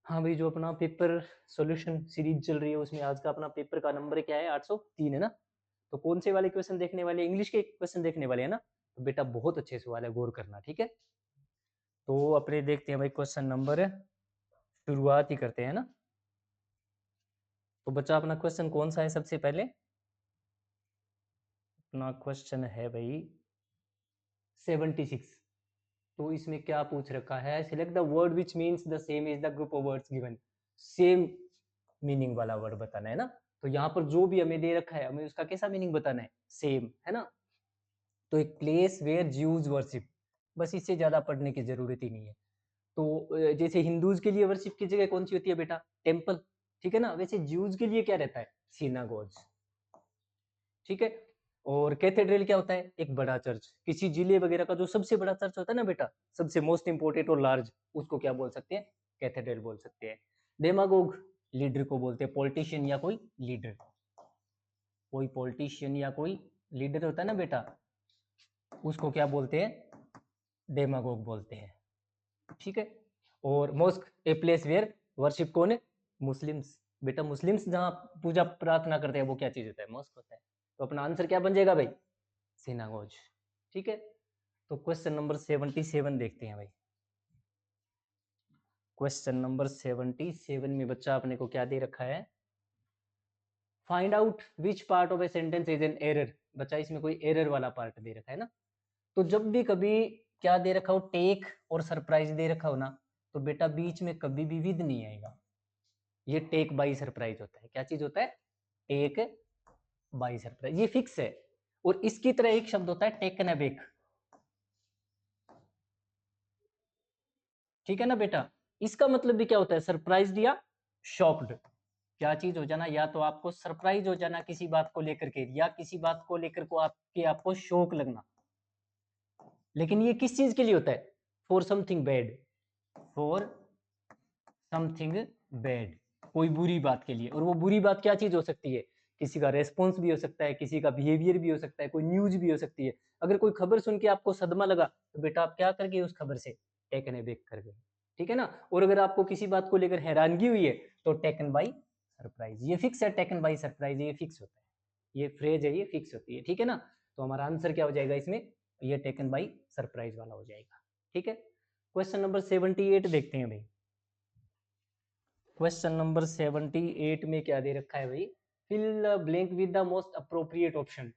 हाँ भाई, जो अपना पेपर सॉल्यूशन सीरीज चल रही है उसमें आज का अपना पेपर का नंबर क्या है? 803 है ना। तो कौन से वाले क्वेश्चन देखने वाले? इंग्लिश के क्वेश्चन देखने वाले हैं ना। तो बेटा बहुत अच्छे सवाल है, गौर करना, ठीक है। तो अपने देखते हैं भाई क्वेश्चन नंबर, शुरुआत ही करते हैं ना। तो बच्चा अपना क्वेश्चन कौन सा है? सबसे पहले अपना क्वेश्चन है भाई 76। तो इसमें क्या पूछ रखा है? Select the word which means the same is the group of words given. Same meaning वाला वर्ड बताना है ना। तो यहाँ पर जो भी हमें दे रखा है हमें उसका कैसा मीनिंग बताना है? सेम, है ना। तो एक प्लेस वेयर ज्यूज वर्शिप, बस इससे ज्यादा पढ़ने की जरूरत ही नहीं है। तो जैसे हिंदूज के लिए वर्शिप की जगह कौन सी होती है बेटा? टेम्पल, ठीक है ना। वैसे ज्यूज के लिए क्या रहता है? सिनागोज, ठीक है। और कैथेड्रल क्या होता है? एक बड़ा चर्च। किसी जिले वगैरह का जो सबसे बड़ा चर्च होता है ना बेटा, सबसे मोस्ट इंपोर्टेंट और लार्ज, उसको क्या बोल सकते हैं? कैथेड्रल बोल सकते हैं। डेमागोग लीडर को बोलते हैं, पॉलिटिशियन या कोई लीडर। कोई पॉलिटिशियन या कोई लीडर होता है ना बेटा, उसको क्या बोलते हैं? डेमागोग बोलते हैं, ठीक है। और mosque a place where worship कौन है? मुस्लिम्स। बेटा मुस्लिम्स जहां पूजा प्रार्थना करते हैं वो क्या चीज होता है? मॉस्क होता है। तो अपना आंसर क्या बन जाएगा भाई? सिनागोज, ठीक है। तो क्वेश्चन नंबर 77 देखते हैं भाई। क्वेश्चन नंबर 77 में बच्चा अपने को क्या दे रखा है? Find out which part of a sentence is an error. बच्चा इसमें कोई एरर वाला पार्ट दे रखा है ना। तो जब भी कभी क्या दे रखा हो, टेक और सरप्राइज दे रखा हो ना, तो बेटा बीच में कभी भी विद नहीं आएगा। ये टेक बाई सरप्राइज होता है। क्या चीज होता है? टेक बाई सरप्राइज, ये फिक्स है। और इसकी तरह एक शब्द होता है टेकन अबेक, ठीक है ना बेटा। इसका मतलब भी क्या होता है? सरप्राइज्ड या शॉक्ड। क्या चीज हो जाना? या तो आपको सरप्राइज हो जाना किसी बात को लेकर के, या किसी बात को लेकर को आपको शौक लगना। लेकिन ये किस चीज के लिए होता है? For something bad, for something bad, कोई बुरी बात के लिए। और वो बुरी बात क्या चीज हो सकती है? किसी का रेस्पॉन्स भी हो सकता है, किसी का बिहेवियर भी हो सकता है, कोई न्यूज भी हो सकती है। अगर कोई खबर सुन के आपको सदमा लगा तो बेटा आप क्या कर गए उस खबर से? टेकन अबैक कर गए, ठीक है ना। और अगर आपको किसी बात को लेकर हैरानगी हुई है तो टेकन बाई सरप्राइज। ये फिक्स है, टेकन बाई सरप्राइज, ये फिक्स होता है। ये फ्रेज है, ये फिक्स होती है, ठीक है ना। तो हमारा आंसर क्या हो जाएगा इसमें? ये टेकन बाई सरप्राइज वाला हो जाएगा, ठीक है। क्वेश्चन नंबर 78 देखते हैं भाई। क्वेश्चन नंबर 78 में क्या दे रखा है भाई? Fill blank with the most appropriate option.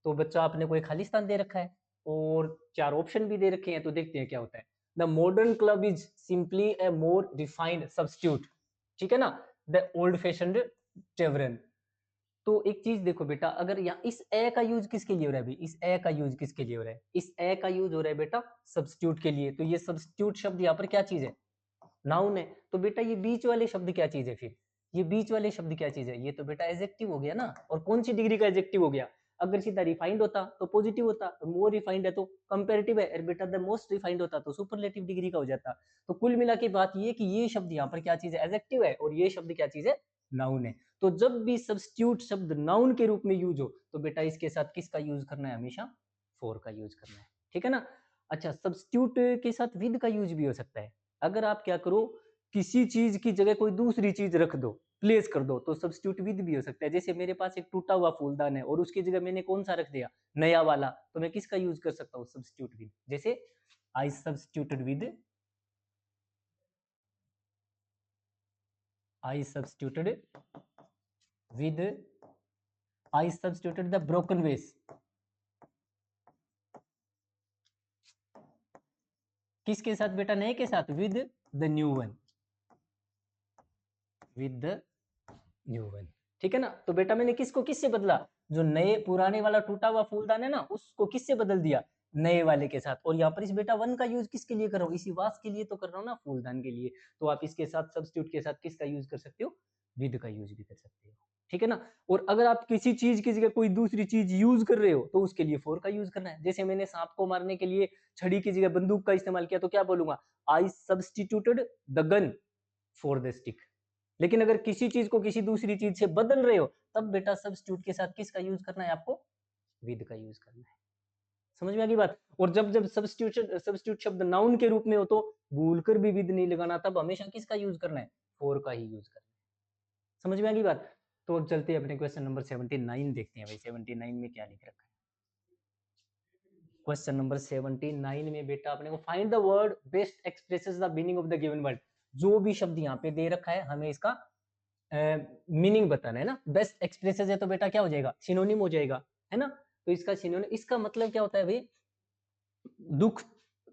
तो बच्चा आपने कोई खाली स्थान दे रखा है और चार ऑप्शन भी दे रखे हैं, तो देखते हैं क्या होता है। The modern club is simply a more defined substitute, ठीक है ना। The old fashioned tavern. तो एक चीज देखो बेटा, अगर यहाँ इस ए का यूज किसके लिए हो रहा है भाई? इस ए का यूज किसके लिए हो रहा है? इस ए का यूज हो रहा है बेटा सब्स्टिट्यूट के लिए। तो ये सब्स्टिट्यूट शब्द यहाँ पर क्या चीज है? नाउन है। तो बेटा ये बीच वाले शब्द क्या चीज है फिर? ये बीच वाले शब्द क्या चीज है? ये तो बेटा एडजेक्टिव हो गया ना। और कौन सी डिग्री का एडजेक्टिव हो गया? अगर सीधा रिफाइंड होता तो पॉजिटिव होता, तो मोर रिफाइंड है तो कंपैरेटिव है, और बेटा द मोस्ट रिफाइंड होता तो सुपरलेटिव डिग्री का हो जाता। तो कुल मिला के बात ये कि ये शब्द यहाँ पर क्या चीज है? एडजेक्टिव है, और ये शब्द क्या चीज है? नाउन है। तो जब भी सब्स्टिट्यूट शब्द नाउन के रूप में यूज हो तो बेटा इसके साथ किसका यूज करना है? हमेशा फोर का यूज करना है, ठीक है ना। अच्छा, सब्स्टिट्यूट के साथ विद का यूज भी हो सकता है। अगर आप क्या करो, किसी चीज की जगह कोई दूसरी चीज रख दो, प्लेस कर दो, तो सब्स्टिट्यूट विद भी हो सकता है। जैसे मेरे पास एक टूटा हुआ फूलदान है और उसकी जगह मैंने कौन सा रख दिया? नया वाला। तो मैं किसका यूज कर सकता हूँ? Substitute with. जैसे I substituted with, I substituted with, I substituted the broken vase. किसके साथ बेटा? नए के साथ, with the new one, with the new one, ठीक है ना। तो बेटा मैंने किसको किससे बदला? जो नए पुराने वाला टूटा हुआ फूलदान है ना, उसको किससे बदल दिया? नए वाले के साथ। और यहाँ पर इस बेटा वन का यूज किसके लिए कर रहा हूँ? इसी वास के लिए तो कर रहा हूँ ना, फूलदान के लिए। तो आप इसके साथ सब्स्टिट्यूट के साथ किसका यूज कर सकते हो? विद का यूज भी कर सकते हो, ठीक है ना। और अगर आप किसी चीज की जगह कोई दूसरी चीज यूज कर रहे हो तो उसके लिए फोर का यूज करना है। जैसे मैंने सांप को मारने के लिए छड़ी की जगह बंदूक का इस्तेमाल किया, तो क्या बोलूंगा? I substituted the gun for the stick. लेकिन अगर किसी चीज को किसी दूसरी चीज से बदल रहे हो, तब बेटा सब्स्टिट्यूट के साथ किसका यूज करना है? आपको विद का यूज करना है। समझ में आ गई बात? और जब जब सब्स्टिट्यूट शब्द नाउन के रूप में हो तो भूल कर भी विद नहीं लगाना, तब हमेशा किसका यूज करना है? फॉर का ही यूज करना है। समझ में आ गई बात? तो अब चलते हैं अपने क्वेश्चन नंबर 79 देखते हैं भाई 79 में क्या लिख रखा है। क्वेश्चन नंबर 79 में बेटा अपने को find the word best expresses the meaning of the given word. जो भी शब्द यहाँ पे दे रखा है हमें इसका मीनिंग बताना है ना। बेस्ट एक्सप्रेसेस है तो बेटा क्या हो जाएगा, सिनोनिम हो जाएगा, है ना। तो इसका सिनोनिम, इसका मतलब क्या होता है भाई, दुख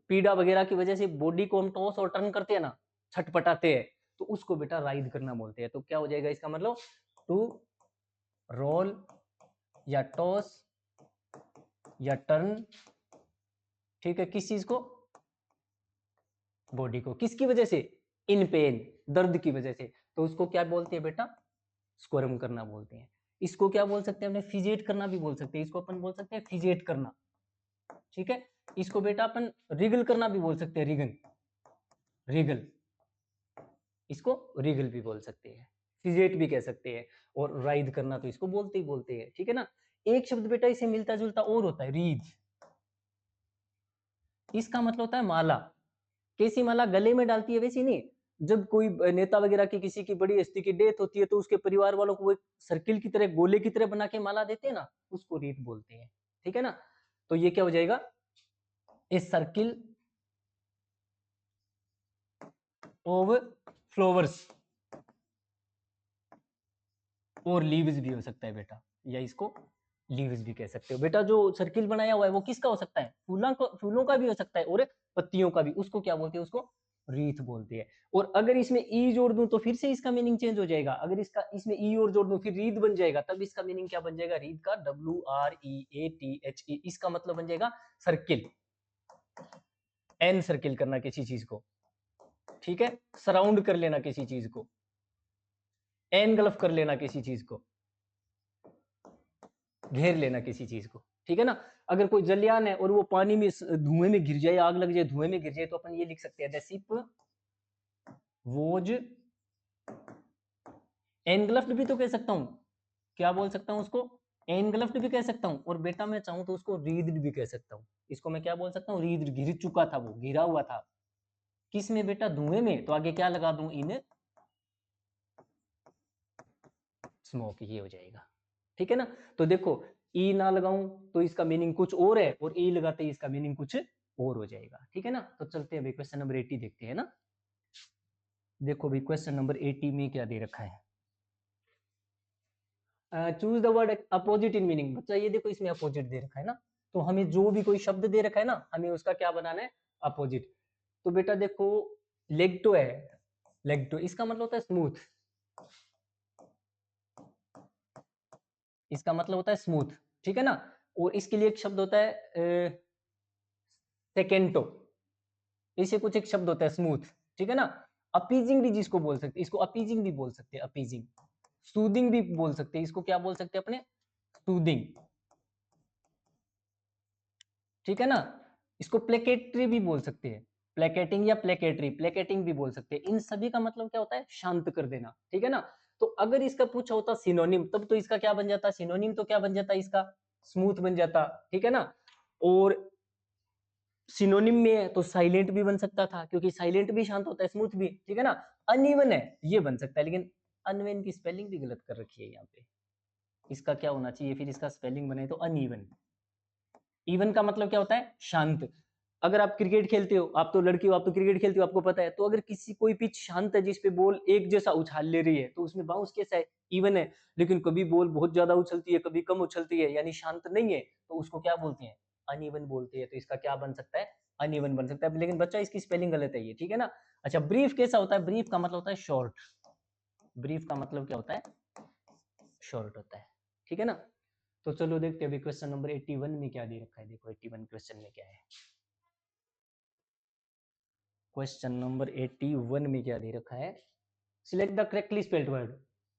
पीड़ा वगैरह की वजह से बॉडी को हम टॉस और टर्न करते हैं ना, छटपटाते हैं, तो उसको बेटा राइड करना बोलते हैं। तो क्या हो जाएगा इसका मतलब, टू रोल या टॉस या टर्न, ठीक है, किस चीज को, बॉडी को, किसकी वजह से, इन पेन, दर्द की वजह से, तो उसको क्या बोलते हैं बेटा, स्क्वर्म करना बोलते हैं। इसको क्या बोल सकते हैं अपने, फिजेट करना भी बोल सकते हैं, इसको अपन बोल सकते हैं फिजेट करना, ठीक है। इसको बेटा अपन रिगल करना भी बोल सकते हैं, रिगल, रिगल, इसको रिगल भी बोल सकते हैं, फिजेट भी कह सकते हैं, और राइड करना तो इसको बोलते हैं, ठीक है ना। एक शब्द बेटा इसे मिलता जुलता और होता है, रीड। इसका मतलब होता है माला। कैसी माला, गले में डालती है वैसी नहीं। जब कोई नेता वगैरह की, किसी की बड़ी हस्ती की डेथ होती है तो उसके परिवार वालों को वो एक सर्किल की तरह, गोले की तरह बना के माला देते हैं ना, उसको रीत बोलते हैं, ठीक है ना। तो ये क्या हो जाएगा, ए सर्किल ऑफ फ्लावर्स, और लीव्स भी हो सकता है बेटा, या इसको लीव्स भी कह सकते हो बेटा। जो सर्किल बनाया हुआ है वो किसका हो सकता है, फूलों का भी हो सकता है और पत्तियों का भी, उसको क्या बोलते हैं, उसको रीत बोलते हैं। और अगर इसमें ई जोड़ दूं तो फिर से इसका मीनिंग चेंज हो जाएगा। अगर इसका इसमें ई और जोड़ दूं फिर रीत बन जाएगा, तब इसका मीनिंग क्या बन जाएगा, रीत का WREATHE, इसका मतलब बन जाएगा सर्किल, एन सर्किल करना किसी चीज को, ठीक है, सराउंड कर लेना किसी चीज को, एनगल्फ कर लेना किसी चीज को, घेर लेना किसी चीज को, ठीक है ना। अगर कोई जलयान है और वो पानी में, धुएं में गिर जाए, आग लग जाए, धुएं में गिर जाए, तो अपन ये लिख सकते हैं, द शिप वॉज एनगल्फ्ड, भी तो कह सकता हूं, क्या बोल सकता हूं उसको, एनगल्फ्ड भी कह सकता हूं, और बेटा मैं चाहूं तो उसको रीद्ड भी कह सकता हूं। इसको मैं क्या बोल सकता हूं, रीद्ड, घिर चुका था, वो घिरा हुआ था, किस में बेटा, धुएं में, तो आगे क्या लगा दूं, इन स्मोक, ये हो जाएगा, ठीक है ना। तो देखो, ई ना लगाऊं तो इसका मीनिंग कुछ और है, और ई लगाते ही इसका मीनिंग कुछ और हो जाएगा, ठीक है ना। तो चलते हैं भाई क्वेश्चन नंबर 80 देखते हैं ना। देखो भाई क्वेश्चन नंबर 80 में क्या दे रखा है, choose the word opposite in meaning. बच्चा ये देखो, इसमें अपोजिट दे रखा है ना, तो हमें जो भी कोई शब्द दे रखा है ना, हमें उसका क्या बनाना है, अपोजिट। तो बेटा देखो, लेग्टो है, लेग्टो, इसका मतलब होता है स्मूथ, इसका मतलब होता है स्मूथ, ठीक है ना। और इसके लिए एक शब्द होता है सेकेंटो, इसे कुछ एक शब्द होता है स्मूथ, ठीक है ना। अपीजिंग भी जिसको बोल सकते हैं, इसको अपीजिंग भी बोल सकते हैं, अपीजिंग। सूदिंग भी बोल सकते हैं, इसको क्या बोल सकते हैं अपने, सूदिंग, ठीक है ना। इसको प्लेकेटरी भी बोल सकते हैं, प्लेकेटिंग या प्लेकेटरी, प्लेकेटिंग भी बोल सकते हैं। इन सभी का मतलब क्या होता है, शांत कर देना, ठीक है ना। तो अगर इसका पूछा होता सिनोनिम, तब तो इसका क्या बन जाता, सिनोनिम तो क्या बन जाता इसका, स्मूथ बन जाता, ठीक है ना। और सिनोनिम में है तो साइलेंट भी बन सकता था, क्योंकि साइलेंट भी शांत होता है, स्मूथ भी, ठीक है ना। अनइवन है, ये बन सकता है, लेकिन अनवन की स्पेलिंग भी गलत कर रखी है यहाँ पे। इसका क्या होना चाहिए फिर, इसका स्पेलिंग बने तो अनइवन। इवन का मतलब क्या होता है, शांत। अगर आप क्रिकेट खेलते हो, आप तो लड़की हो, आप तो क्रिकेट खेलते हो, आपको पता है, तो अगर किसी कोई पिच शांत है जिसपे बॉल एक जैसा उछाल ले रही है, तो उसमें बाउंस कैसा है, इवन है। लेकिन कभी बॉल बहुत ज्यादा उछलती है, कभी कम उछलती है, यानी शांत नहीं है, तो उसको क्या बोलते हैं, अनइवन बोलते हैं। तो इसका क्या बन सकता है, अनइवन बन सकता है। लेकिन बच्चा इसकी स्पेलिंग गलत है ये, ठीक है ना। अच्छा, ब्रीफ कैसा होता है, ब्रीफ का मतलब होता है शॉर्ट, ब्रीफ का मतलब क्या होता है, शॉर्ट होता है, ठीक है ना। तो चलो देखते हैं अभी क्वेश्चन नंबर 81 में क्या दे रखा है। देखो 81 क्वेश्चन में क्या है, क्वेश्चन नंबर 81 में क्या दे रखा है, select the correctly spelled word.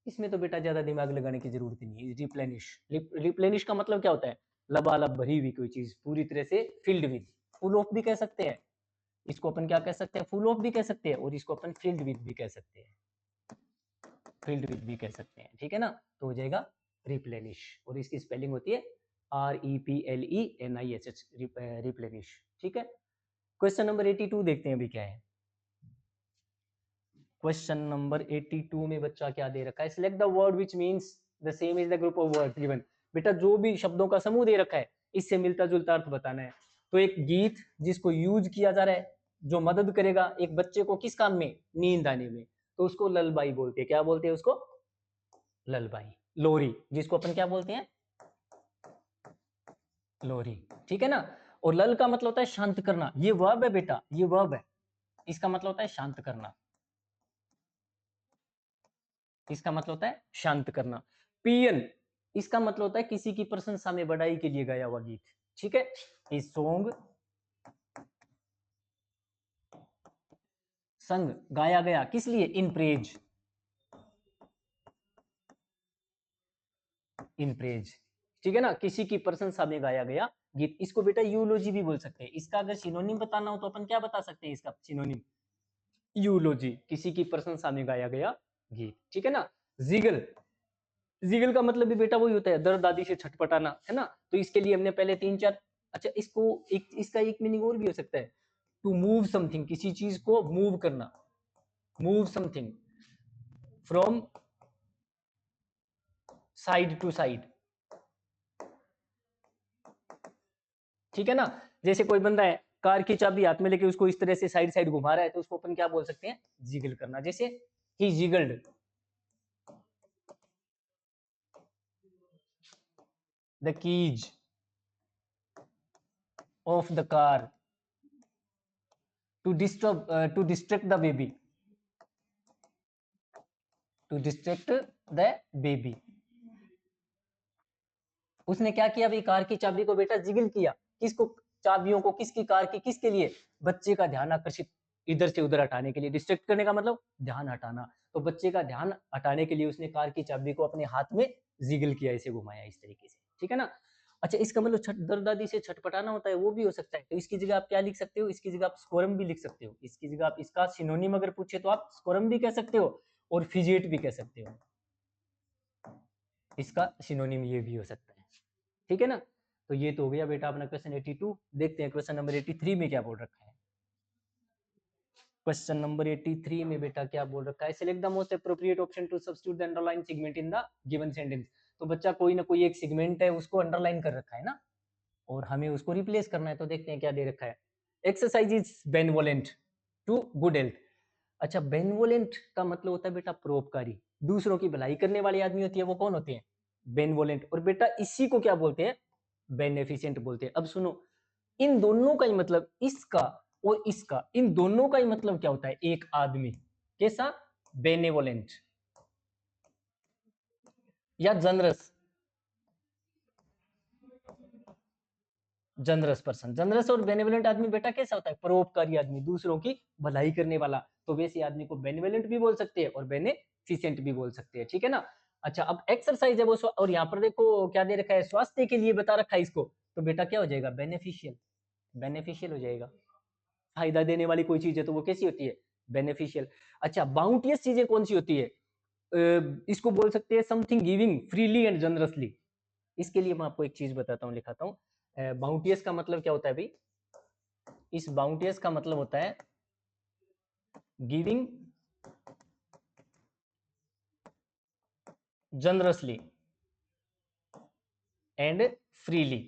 इसमें तो बेटा ज्यादा दिमाग लगाने की जरूरत ही नहीं है। रिप्लेनिश, रिप्लेनिश का मतलब क्या होता है, लबालब, भरी हुई कोई चीज, पूरी तरह से फिल्ड विद। फुल ऑफ भी कह सकते हैं, इसको अपन क्या कह सकते हैं, फुल ऑफ भी कह सकते हैं, और इसको अपन फिल्ड विद भी कह सकते हैं, फील्ड विद भी कह सकते हैं, ठीक है ना। तो हो जाएगा रिप्लेनिश, और इसकी स्पेलिंग होती है REPLENISH, रिप्लेनिश, ठीक है। क्वेश्चन नंबर 82 देखते हैं अभी क्या है। क्वेश्चन नंबर 82 में बच्चा क्या दे रखा है, select the word which means the same is the group of word given. बेटा जो भी शब्दों का समूह दे रखा है इससे मिलता जुलता अर्थ बताना है। तो एक गीत जिसको यूज किया जा रहा है, जो मदद करेगा एक बच्चे को किस काम में, नींद आने में, तो उसको ललबाई बोलते हैं। क्या बोलते हैं उसको, ललबाई। लोरी जिसको अपन क्या बोलते हैं, लोरी, ठीक है ना। और लल का मतलब होता है शांत करना, ये वर्ब है बेटा, ये वर्ब है, इसका मतलब होता है शांत करना, इसका मतलब होता है शांत करना। पियन इसका मतलब होता है किसी की प्रशंसा में बड़ाई के लिए गाया हुआ गीत, ठीक है। इस सॉन्ग संग गाया गया किस लिए, इन प्रेज, इन प्रेज, ठीक है ना, किसी की प्रशंसा में गाया गया गीत। इसको बेटा यूलोजी भी बोल सकते हैं। इसका अगर सिनोनिम बताना हो तो अपन क्या बता सकते हैं, इसका सिनोनिम यूलोजी, किसी की प्रशंसा में गाया गया गीत, ठीक है ना। जिगल, जिगल का मतलब भी बेटा वही होता है, दर्द आदि से छटपटाना, है ना। तो इसके लिए हमने पहले तीन चार, अच्छा इसको एक, इसका एक मीनिंग और भी हो सकता है, टू मूव समथिंग, किसी चीज को मूव करना, move something from side to side, ठीक है ना। जैसे कोई बंदा है कार की चाबी हाथ में लेके उसको इस तरह से साइड साइड घुमा रहा है, तो उसको अपन क्या बोल सकते हैं, जिगल करना। जैसे ही jiggled the keys of the car to disturb, to distract the baby, to distract the baby. उसने क्या किया भाई, कार की चाबी को बेटा जिगल किया, किसको, चाबियों को, किसकी, कार की, किसके लिए, बच्चे का ध्यान आकर्षित इधर से उधर हटाने के लिए। डिस्ट्रैक्ट करने का मतलब ध्यान हटाना, तो बच्चे का ध्यान हटाने के लिए उसने कार की चाबी को अपने हाथ में जिगल किया, इसे घुमाया इस तरीके से, ठीक है ना। अच्छा इसका मतलब दर्दादी से छटपटाना होता है, वो भी हो सकता है। तो इसकी जगह आप क्या लिख सकते हो, इसकी जगह आप स्कोरम भी लिख सकते हो। इसकी जगह आप इसका सिनोनिम अगर पूछे तो आप स्कोरम भी कह सकते हो और फिजेट भी कह सकते हो, इसका सिनोनिम ये भी हो सकता है, ठीक है ना। तो ये तो हो गया बेटा अपना क्वेश्चन 82। देखते हैं क्वेश्चन नंबर 83 में क्या बोल रखा है। क्वेश्चन नंबर 83 में बेटा क्या बोल रखा है, select the most appropriate option to substitute the underline segment in the given sentence. तो बच्चा कोई ना कोई एक सेगमेंट है उसको अंडरलाइन कर रखा है ना, और हमें उसको रिप्लेस करना है। तो देखते हैं क्या दे रखा है, exercise is benevolent to good health. अच्छा बेनवोलेंट का मतलब होता है बेटा परोपकारी, दूसरों की भलाई करने वाली आदमी होती है वो कौन होते हैं, बेनवोलेंट। और बेटा इसी को क्या बोलते हैं, बेनिफिशिएंट बोलते हैं। अब सुनो, इन दोनों का ही मतलब, इसका और इसका, इन दोनों का ही मतलब क्या होता है, एक आदमी कैसा, बेनेवोलेंट या जनरस, जनरस पर्सन। जनरस और बेनेवोलेंट आदमी बेटा कैसा होता है, परोपकारी आदमी, दूसरों की भलाई करने वाला। तो वैसे आदमी को बेनेवोलेंट भी बोल सकते हैं और बेनिफिशिएंट भी बोल सकते हैं, ठीक है ना। अच्छा अब एक्सरसाइज है वो, और यहाँ पर देखो क्या दे रखा है, स्वास्थ्य के लिए बता रखा है इसको, तो बेटा क्या हो जाएगा, बेनिफिशियल, बेनिफिशियल हो जाएगा। फायदा देने वाली कोई चीज है तो वो कैसी होती है, बेनिफिशियल। अच्छा बाउंटियस चीजें कौन सी होती है, इसको बोल सकते हैं something giving freely and generously. इसके लिए मैं आपको एक चीज बताता हूँ, लिखाता हूँ। बाउंटियस का मतलब क्या होता है भाई, इस बाउंटियस का मतलब होता है गिविंग जनरसली एंड फ्रीली।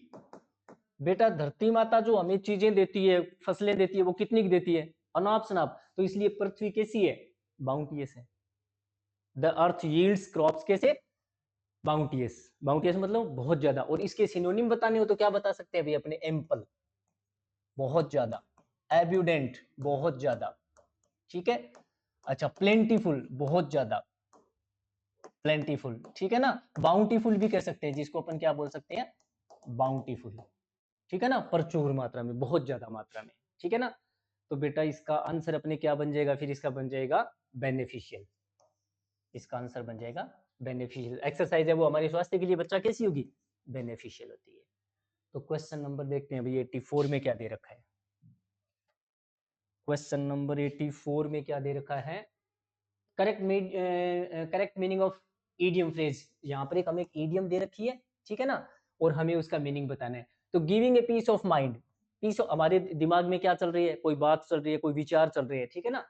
बेटा धरती माता जो हमें चीजें देती है, फसलें देती है, वो कितनी की देती है, अनाप शनाप। तो इसलिए पृथ्वी कैसी है, बाउंटियस है। द अर्थ यील्ड्स क्रॉप्स कैसे, बाउंटियस। बाउंटियस मतलब बहुत ज्यादा। और इसके सिनोनिम बताने हो तो क्या बता सकते हैं भाई अपने, एम्पल बहुत ज्यादा, एब्यूडेंट बहुत ज्यादा, ठीक है। अच्छा प्लेंटीफुल बहुत ज्यादा, प्लेंटीफुल, ठीक है ना। बाउंटीफुल भी कह सकते हैं जिसको अपन क्या बोल सकते हैं, बाउंटीफुल, ठीक है ना, प्रचुर मात्रा में, बहुत ज्यादा मात्रा में, ठीक है ना। तो बेटा इसका आंसर अपने क्या बन जाएगा, फिर इसका बन जाएगा बेनिफिशियल, इसका आंसर बन जाएगा बेनिफिशियल। एक्सरसाइज है वो हमारे स्वास्थ्य के लिए बच्चा कैसी होगी, बेनिफिशियल होती है। तो क्वेश्चन नंबर देखते हैं भाई 84 में क्या दे रखा है। क्वेश्चन नंबर 84 में क्या दे रखा है, correct correct meaning of idiom phrase. यहाँ पर एक हमें एक ईडियम दे रखी है, ठीक है ना, और हमें उसका मीनिंग बताना है। तो giving a piece of mind, piece हमारे दिमाग में क्या चल रही है, कोई बात चल रही है, कोई विचार चल रही है, ठीक है ना।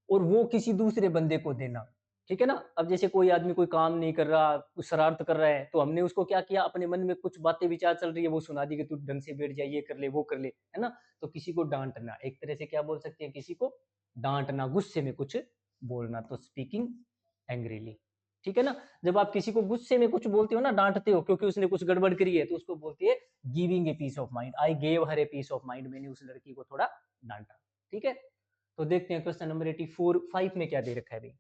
और वो किसी दूसरे बंदे को देना, ठीक है ना। अब जैसे कोई आदमी कोई काम नहीं कर रहा, कुछ शरारत कर रहा है, तो हमने उसको क्या किया, अपने मन में कुछ बातें विचार चल रही है वो सुना दी कि तू ढंग से बैठ जा, ये कर ले वो कर ले, है ना। तो किसी को डांटना, एक तरह से क्या बोल सकते हैं, किसी को डांटना, गुस्से में कुछ बोलना, तो स्पीकिंग एंग्रीली, ठीक है ना। जब आप किसी को गुस्से में कुछ बोलते हो ना, डांटते हो क्योंकि उसने कुछ गड़बड़ करी है, तो उसको बोलते हैं giving a piece of mind. I gave her a piece of mind, मैंने उस लड़की को थोड़ा डांटा, ठीक है। तो देखते हैं क्वेश्चन नंबर 85 में क्या दे रखा है भाई।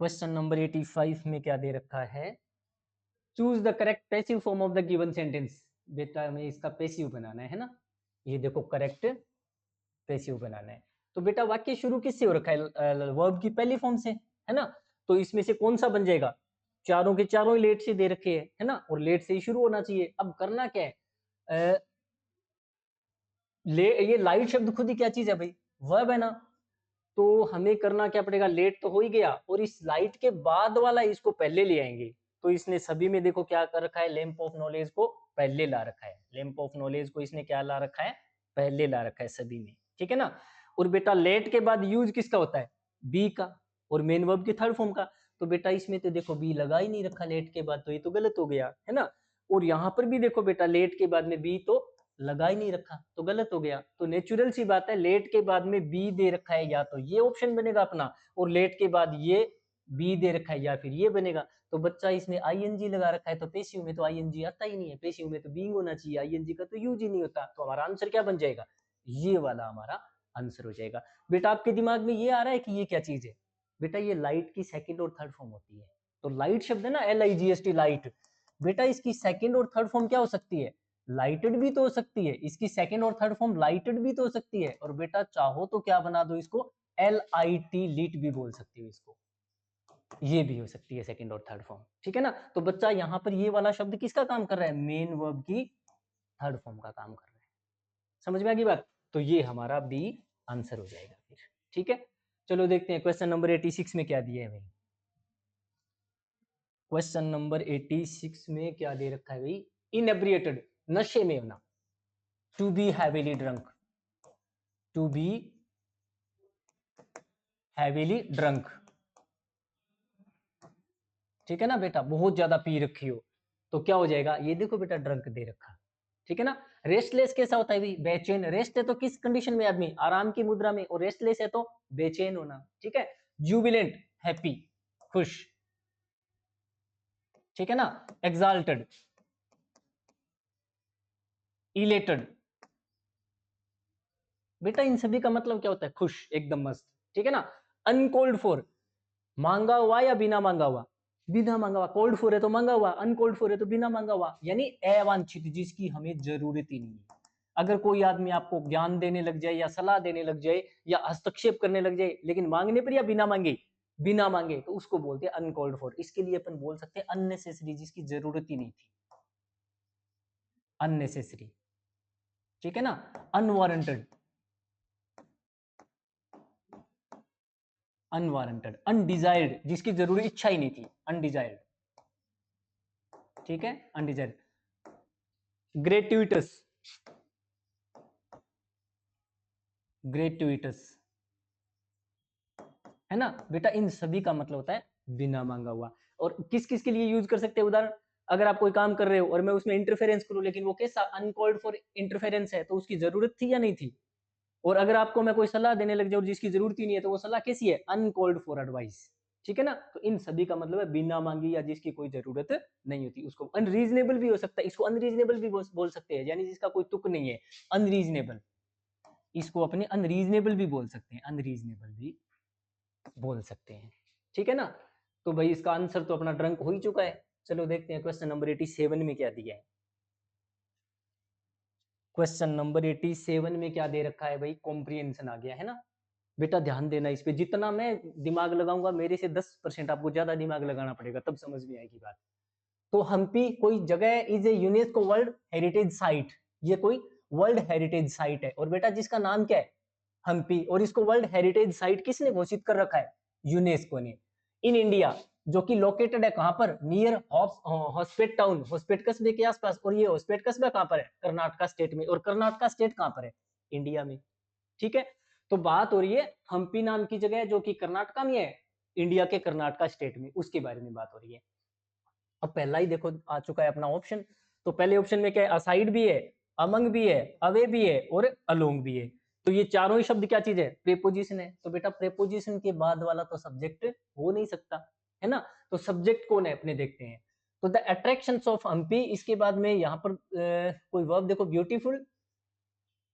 क्वेश्चन नंबर 85 में क्या दे रखा है, choose the correct passive form of the given sentence. बेटा हमें इसका पैसिव बनाना है ना, ये देखो करेक्ट पैसिव बनाना है। तो बेटा वाक्य शुरू किससे हो रखा है, वर्ब की पहली फॉर्म से, है ना। तो इसमें से कौन सा बन जाएगा, चारों के चारों ही लेट से दे रखे हैं, है ना, और लेट से ही शुरू होना चाहिए। अब करना क्या है, ये लाइट शब्द खुद ही क्या चीज है भाई, वर्ब है ना। तो हमें करना क्या पड़ेगा, लेट तो हो ही गया, और इस लाइट के बाद वाला इसको पहले ले आएंगे। तो इसने सभी में देखो क्या कर रखा है, लैंप ऑफ नॉलेज को पहले ला रखा है, लैंप ऑफ नॉलेज को इसने क्या ला रखा है, पहले ला रखा है सभी में, ठीक है ना। और बेटा लेट के बाद यूज किसका होता है, बी का, और मेन वर्ब की थर्ड फॉर्म का। तो बेटा इसमें तो देखो बी लगा ही नहीं रखा लेट के बाद, तो ये तो गलत हो गया, है ना। और यहाँ पर भी देखो बेटा लेट के बाद में बी तो लगा ही नहीं रखा, तो गलत हो गया। तो नेचुरल सी बात है, लेट के बाद में बी दे रखा है, या तो ये ऑप्शन बनेगा अपना, और लेट के बाद ये बी दे रखा है, या फिर ये बनेगा। तो बच्चा इसने आईएनजी लगा रखा है, तो पेसिव में तो आईएनजी आता ही नहीं है, पेसिव में तो बीइंग होना चाहिए, आईएनजी का तो यूज ही नहीं होता। तो हमारा आंसर क्या बन जाएगा, ये वाला हमारा आंसर हो जाएगा। बेटा आपके दिमाग में ये आ रहा है कि ये क्या चीज है, बेटा ये लाइट की सेकंड और थर्ड फॉर्म होती है। तो लाइट शब्द है ना, LIGHT लाइट, बेटा इसकी सेकंड और थर्ड फॉर्म क्या हो सकती है, लाइटेड भी तो हो सकती है, इसकी सेकंड और थर्ड फॉर्म लाइटेड भी तो हो सकती है। और बेटा चाहो तो क्या बना दो इसको, LIT लीट भी बोल सकती हो इसको, ये भी हो सकती है सेकंड और थर्ड फॉर्म, ठीक है ना। तो बच्चा यहाँ पर ये वाला शब्द किसका काम कर रहा है, मेन वर्ब की थर्ड फॉर्म का काम कर रहा है। समझ में आ गई बात। तो ये हमारा बी आंसर हो जाएगा फिर, ठीक है। चलो देखते हैं क्वेश्चन नंबर 86 में क्या दिया है भाई। क्वेश्चन नंबर 86 में क्या दे रखा है भाई, इनएब्रिएटेड, नशे में होना, to be heavily drunk, to be heavily drunk, ठीक है ना बेटा, बहुत ज्यादा पी रखी हो, तो क्या हो जाएगा, ये देखो बेटा ड्रंक दे रखा, ठीक है ना। रेस्टलेस कैसा होता है भाई, बेचैन, रेस्ट है तो किस कंडीशन में आदमी, आराम की मुद्रा में, और रेस्टलेस है तो बेचैन होना, ठीक है। जुबिलेंट, हैप्पी, खुश, ठीक है ना। एक्साल्टेड, इलेटेड, बेटा इन सभी का मतलब क्या होता है, खुश, एकदम मस्त, ठीक है ना। अनकोल्ड फॉर, मांगा हुआ या बिना मांगा हुआ, बिना मांगा हुआ, कोल्ड फॉर है तो मांगा हुआ, अनकोल्ड फॉर है तो बिना मांगा हुआ, यानी अवांछित, जिसकी हमें जरूरत ही नहीं है। अगर कोई आदमी आपको ज्ञान देने लग जाए या सलाह देने लग जाए या हस्तक्षेप करने लग जाए, लेकिन मांगने पर या बिना मांगे, बिना मांगे, तो उसको बोलते हैं अनकॉल्ड फॉर। इसके लिए अपन बोल सकते हैं अननेसेसरी, जिसकी जरूरत ही नहीं थी, अननेसेसरी, ठीक है ना। अनवारंटेड, अनवारंटेड, अनडिजायर्ड, जिसकी जरूरी इच्छा ही नहीं थी, अनडिजायर्ड, ठीक है, अनडिजायर्ड। ग्रेट्यूटस, ग्रेट्यूटस, है ना बेटा, इन सभी का मतलब होता है बिना मांगा हुआ। और किस किस के लिए यूज कर सकते हैं उदाहरण, अगर आप कोई काम कर रहे हो और मैं उसमें इंटरफेरेंस करूं, लेकिन वो कैसा, अनकॉल्ड फॉर इंटरफेरेंस है, तो उसकी जरूरत थी या नहीं थी। और अगर आपको मैं कोई सलाह देने लग जाऊं जिसकी जरूरत ही नहीं है, तो वो सलाह कैसी है, अनकॉल्ड फॉर एडवाइस, ठीक है ना। तो इन सभी का मतलब है बिना मांगी या जिसकी कोई जरूरत नहीं होती। उसको अनरीजनेबल भी हो सकता है, इसको अनरीजनेबल भी बोल सकते हैं, यानी जिसका कोई तुक नहीं है, अनरीजनेबल, इसको अपने अनरीजनेबल भी बोल सकते हैं, अनरीजनेबल भी बोल सकते हैं, ठीक है ना। तो भाई इसका आंसर तो अपना ड्रंक हो ही चुका है। चलो देखते हैं क्वेश्चन नंबर 87 में क्या दिया है। क्वेश्चन नंबर 87 में क्या दे रखा है भाई, कॉम्प्रिहेंशन आ गया है ना। बेटा ध्यान देना इस पे, जितना मैं दिमाग लगाऊंगा मेरे से 10% आपको ज्यादा दिमाग लगाना पड़ेगा, तब समझ में आएगी बात। तो हम्पी कोई जगह is a UNESCO world heritage site, ये कोई वर्ल्ड हेरिटेज साइट है, और बेटा जिसका नाम क्या है, हम्पी, और इसको वर्ल्ड हेरिटेज साइट किसने घोषित कर रखा है, यूनेस्को ने, इन इंडिया, जो कि लोकेटेड है कहां पर, नियर हॉस्पेट टाउन, हॉस्पेट कस्बे के आसपास। और ये हॉस्पेट कस्बा कहां पर है, कर्नाटका स्टेट में, और कर्नाटका स्टेट कहां पर है, इंडिया में, ठीक है। तो बात हो रही है हम्पी नाम की जगह जो कि कर्नाटका में है, इंडिया के कर्नाटका स्टेट में, उसके बारे में बात हो रही है। अब पहला ही देखो आ चुका है अपना ऑप्शन। तो पहले ऑप्शन में क्या है, असाइड भी है, अमंग भी है, अवे भी है और अलोंग भी है। तो ये चारों ही शब्द क्या चीज है, प्रीपोजिशन है। तो बेटा प्रीपोजिशन के बाद वाला तो सब्जेक्ट हो नहीं सकता, है ना। तो सब्जेक्ट कौन है अपने देखते हैं। तो द अट्रैक्शंस ऑफ हम्पी, इसके बाद में यहाँ पर कोई वर्ब देखो, ब्यूटीफुल,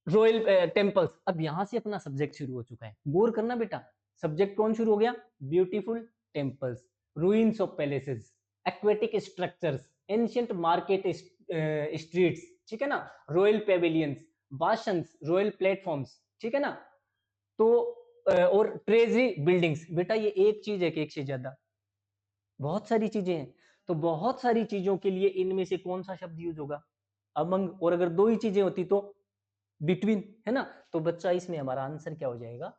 रॉयल टेम्पल्स। अब यहां से अपना सब्जेक्ट शुरू हो चुका है, गौर करना बेटा। सब्जेक्ट कौन शुरू हो गया, beautiful temples, ruins of palaces, aquatic structures, ancient market streets, ठीक है ना, रॉयल पेविलियंस, भाषन्स, रॉयल प्लेटफॉर्म्स, ठीक है ना। तो और ट्रेजरी बिल्डिंग्स। बेटा ये एक चीज है कि एक से ज्यादा, बहुत सारी चीजें हैं। तो बहुत सारी चीजों के लिए इनमें से कौन सा शब्द यूज होगा, अमंग। और अगर दो ही चीजें होती तो बिटवीन, है ना। तो बच्चा इसमें हमारा आंसर क्या हो जाएगा,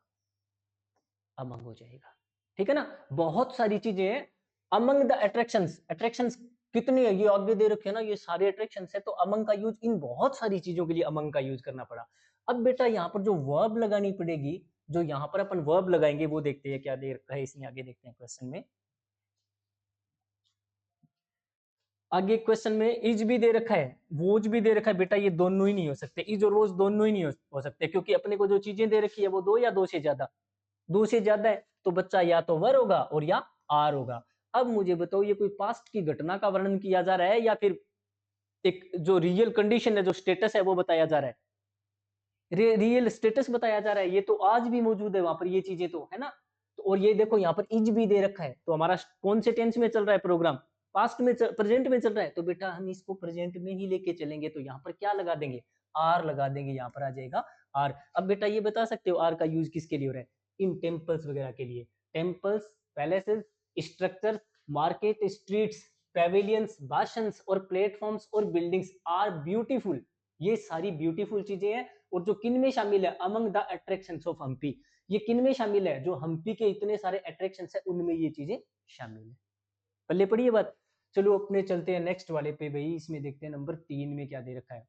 अमंग हो जाएगा, ठीक है ना। बहुत सारी चीजें हैं अमंग द अट्रैक्शंस। अट्रैक्शंस कितनी है, ये आगे दे रखे हैं ना, ये सारे अट्रैक्शंस है। तो अमंग का यूज इन बहुत सारी चीजों के लिए अमंग का यूज करना पड़ा। अब बेटा यहाँ पर जो वर्ब लगानी पड़ेगी, जो यहाँ पर अपन वर्ब लगाएंगे वो देखते हैं क्या दे रखा है इसमें, आगे देखते हैं क्वेश्चन में। आगे क्वेश्चन में इज भी दे रखा है, वोज भी दे रखा है। बेटा ये दोनों ही नहीं हो सकते, इज और वोज दोनों ही नहीं हो सकते, क्योंकि अपने को जो चीजें दे रखी है वो दो या दो से ज्यादा, दो से ज्यादा है। तो बच्चा या तो वर होगा और या आर होगा। अब मुझे बताओ ये कोई पास्ट की घटना का वर्णन किया जा रहा है या फिर एक जो रियल कंडीशन है, जो स्टेटस है वो बताया जा रहा है, रियल स्टेटस बताया जा रहा है। ये तो आज भी मौजूद है वहां पर ये चीजें, तो है ना। तो और ये देखो यहाँ पर इज भी दे रखा है, तो हमारा कौन से टेंस में चल रहा है प्रोग्राम, पास्ट में, प्रेजेंट में चल रहा है। तो बेटा हम इसको प्रेजेंट में ही लेके चलेंगे, तो यहाँ पर क्या लगा देंगे, आर लगा देंगे, यहाँ पर आ जाएगा आर। अब बेटा ये बता सकते हो आर का यूज किसके लिए हो रहा है, इन टेम्पल्स वगैरह के लिए। Temples, palaces, structure, market, streets, pavilions, भाषन्स और प्लेटफॉर्म्स और बिल्डिंग्स आर ब्यूटीफुल। ये सारी ब्यूटीफुल चीजें हैं। और जो किन में शामिल है, among the attractions of Hampi, ये किन में शामिल है, जो हम्पी के इतने सारे अट्रैक्शंस है उनमें ये चीजें शामिल है। पल्ले पड़ी ये बात। चलो अपने चलते हैं नेक्स्ट वाले पे भाई, इसमें देखते हैं नंबर 3 में क्या दे रखा है।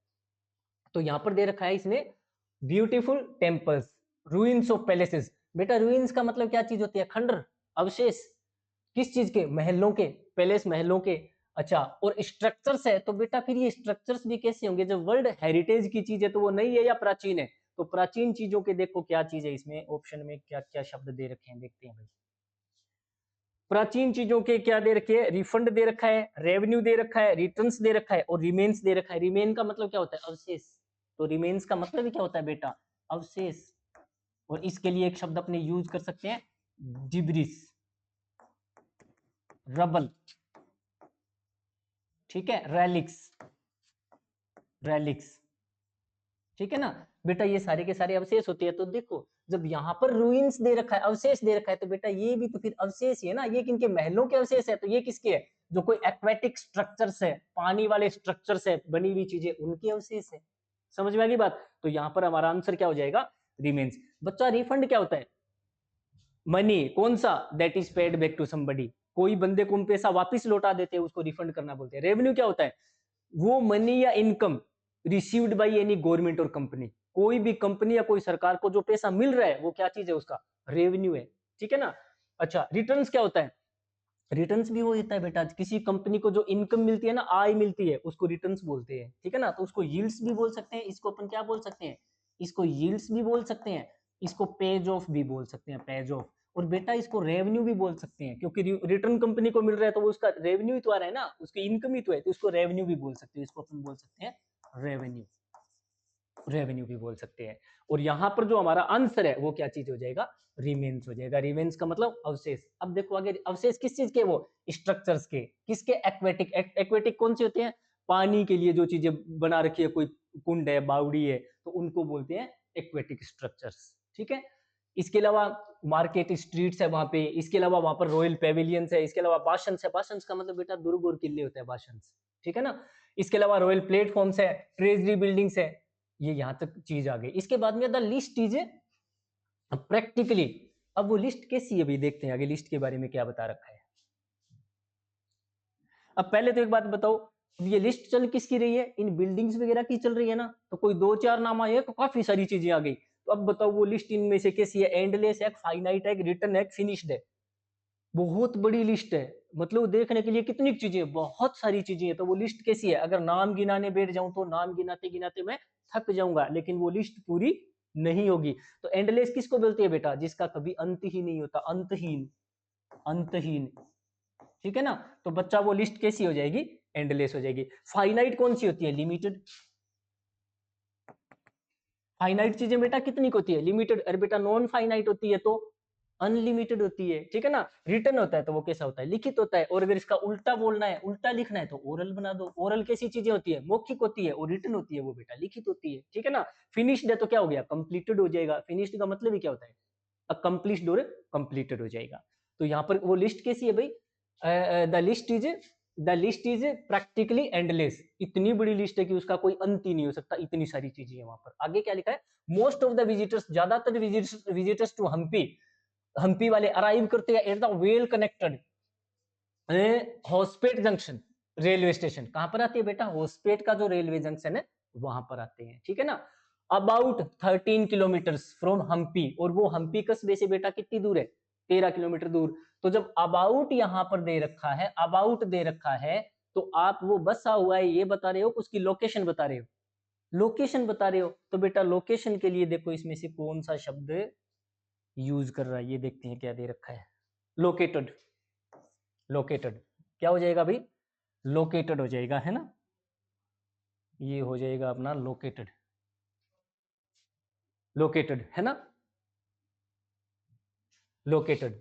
तो यहां पर दे रखा है इसमें beautiful temples, ruins of palaces. बेटा रूइंस का मतलब क्या चीज होती है, खंडर, अवशेष, किस चीज के, महलों के, पैलेस महलों के। अच्छा, और स्ट्रक्चर्स है, तो बेटा फिर ये स्ट्रक्चर्स भी कैसे होंगे, जब वर्ल्ड हेरिटेज की चीज है तो वो नई है या प्राचीन है। तो प्राचीन चीजों के देखो क्या चीज है, इसमें ऑप्शन में क्या क्या शब्द दे रखे हैं, देखते हैं भाई। प्राचीन चीजों के क्या दे रखे हैं, रिफंड दे रखा है, रेवेन्यू दे रखा है, रिटर्न्स दे रखा है और रिमेन्स दे रखा है। रिमेन का मतलब क्या होता है, अवशेष। तो रिमेन्स का मतलब ही क्या होता है बेटा, अवशेष। और इसके लिए एक शब्द अपने यूज कर सकते हैं, जिब्रिस, रबल, ठीक है, रैलिक्स, रैलिक्स, ठीक है ना। बेटा ये सारे के सारे अवशेष होते हैं। तो देखो जब यहाँ पर रूइंस दे रखा है, अवशेष दे रखा है, तो बेटा ये भी तो फिर अवशेष ही है ना। ये किनके, महलों के अवशेष है। तो ये किसके है, जो कोई एक्वेटिक स्ट्रक्चर्स है, पानी वाले स्ट्रक्चर्स है, बनी हुई चीजें, उनके अवशेष है। समझ में आ गई बात। तो यहाँ पर हमारा आंसर क्या हो जाएगा, रिमेन्स। बच्चा रिफंड क्या होता है, मनी, कौन सा, that is paid back to somebody. कोई बंदे को पैसा वापस लौटा देते हैं उसको रिफंड करना बोलते हैं। रेवेन्यू क्या होता है, वो मनी या income received by any government और कंपनी। कोई भी कंपनी या कोई सरकार को जो पैसा मिल रहा है वो क्या चीज है, उसका रेवेन्यू है, ठीक है ना। अच्छा, रिटर्न्स क्या होता है, रिटर्न्स भी वो होता है बेटा, किसी कंपनी को जो इनकम मिलती है ना, आय मिलती है, उसको रिटर्न्स बोलते हैं, ठीक है ना। तो उसको यील्ड्स भी बोल सकते हैं, इसको अपन क्या बोल सकते हैं, इसको यील्ड्स भी बोल सकते हैं, इसको पेज ऑफ भी बोल सकते हैं, पेज ऑफ। और बेटा इसको रेवेन्यू भी बोल सकते हैं, क्योंकि रिटर्न कंपनी को मिल रहा है तो वो उसका रेवेन्यू ही तो आ रहा है ना, उसकी इनकम ही तो है, तो इसको रेवेन्यू भी बोल सकते हैं, इसको अपन बोल सकते हैं रेवेन्यू, रेवेन्यू भी बोल सकते हैं। और यहां पर जो हमारा आंसर है वो क्या चीज हो जाएगा, रिमेन्स हो जाएगा। रिमेन्स का मतलब अवशेष। अब देखो आगे, अवशेष किस चीज के, वो स्ट्रक्चर्स के, किसके, एक्वेटिक। एक्वेटिक कौन से होते हैं, पानी के लिए जो चीजें बना रखी है, कोई कुंड है, बावड़ी है, तो उनको बोलते हैं एक्वेटिक स्ट्रक्चर्स, ठीक है। इसके अलावा मार्केट स्ट्रीट्स है वहां पे, इसके अलावा वहां पर रॉयल पेविलियंस है, इसके अलावा भाषन्स है। भाषन्स का मतलब बेटा दुर्ग और किले होते हैं, भाषन्स, ठीक है ना। इसके अलावा रॉयल प्लेटफॉर्म्स है, ट्रेजरी बिल्डिंग्स है। ये यहां तक चीज आ गई। इसके बाद में द लिस्ट इज प्रैक्टिकली। अब वो लिस्ट कैसी है भी देखते हैं आगे, लिस्ट के बारे में क्या बता रखा है। अब पहले तो एक बात बताओ, ये लिस्ट चल किसकी रही है, इन बिल्डिंग्स वगैरह की चल रही है ना। तो कोई दो चार नाम आए तो काफी सारी चीजें आ गई। तो अब बताओ वो लिस्ट इनमें से कैसी है? एंडलेस है, फाइनाइट है, रिटन है, फिनिश्ड है? बहुत बड़ी लिस्ट है, मतलब देखने के लिए कितनी चीजें, बहुत सारी चीजें हैं। तो वो लिस्ट कैसी है? अगर नाम गिनाने बैठ जाऊं तो नाम गिनाते गिनाते मैं थक जाऊंगा, लेकिन वो लिस्ट पूरी नहीं होगी। तो एंडलेस किसको बोलती है बेटा? जिसका कभी अंत ही नहीं होता, अंतहीन, अंतहीन। ठीक है ना? तो बच्चा वो लिस्ट कैसी हो जाएगी? एंडलेस हो जाएगी। फाइनाइट कौन सी होती है? लिमिटेड। फाइनाइट चीजें बेटा कितनी होती है? लिमिटेड। अरे बेटा नॉन फाइनाइट होती है तो अनलिमिटेड होती है। ठीक है ना? रिटन होता है तो वो कैसा होता है? लिखित होता है। और अगर इसका उल्टा बोलना है, उल्टा लिखना है तो ओरल बना दो। ओरल कैसी चीजें होती है? मौखिक होती है। और रिटन होती है वो बेटा लिखित होती है। ठीक है ना? फिनिश्ड है तो क्या हो गया? कंप्लीटेड हो जाएगा। फिनिश्ड का मतलब ही क्या होता है? अकम्प्लिश्ड और कंप्लीटेड हो जाएगा। तो यहाँ पर वो लिस्ट कैसी है भाई? The list is practically endless. इतनी बड़ी लिस्ट है कि उसका कोई अंत ही नहीं हो सकता, इतनी सारी चीजें हैं वहां पर। आगे क्या लिखा है? मोस्ट ऑफ द विजिटर्स, ज्यादातर विजिटर्स टू हम्पी, हम्पी वाले अराइव करते हैं at the well connected Hospet junction railway station. कहां पर आती है बेटा? होस्पेट का जो रेलवे जंक्शन है वहां पर आते हैं। ठीक है ना? About 13 kilometres from Hampi. और वो हम्पी कस्बे से बेटा कितनी दूर है? 13 किलोमीटर दूर। तो जब अबाउट यहां पर दे रखा है, अबाउट दे रखा है, तो आप वो बसा हुआ है ये बता रहे हो, उसकी लोकेशन बता रहे हो, लोकेशन बता रहे हो। तो बेटा लोकेशन के लिए देखो इसमें से कौन सा शब्द यूज कर रहा है, ये देखते हैं क्या दे रखा है। लोकेटेड। लोकेटेड क्या हो जाएगा भाई? लोकेटेड हो जाएगा, है ना? ये हो जाएगा अपना लोकेटेड। लोकेटेड है ना? लोकेटेड।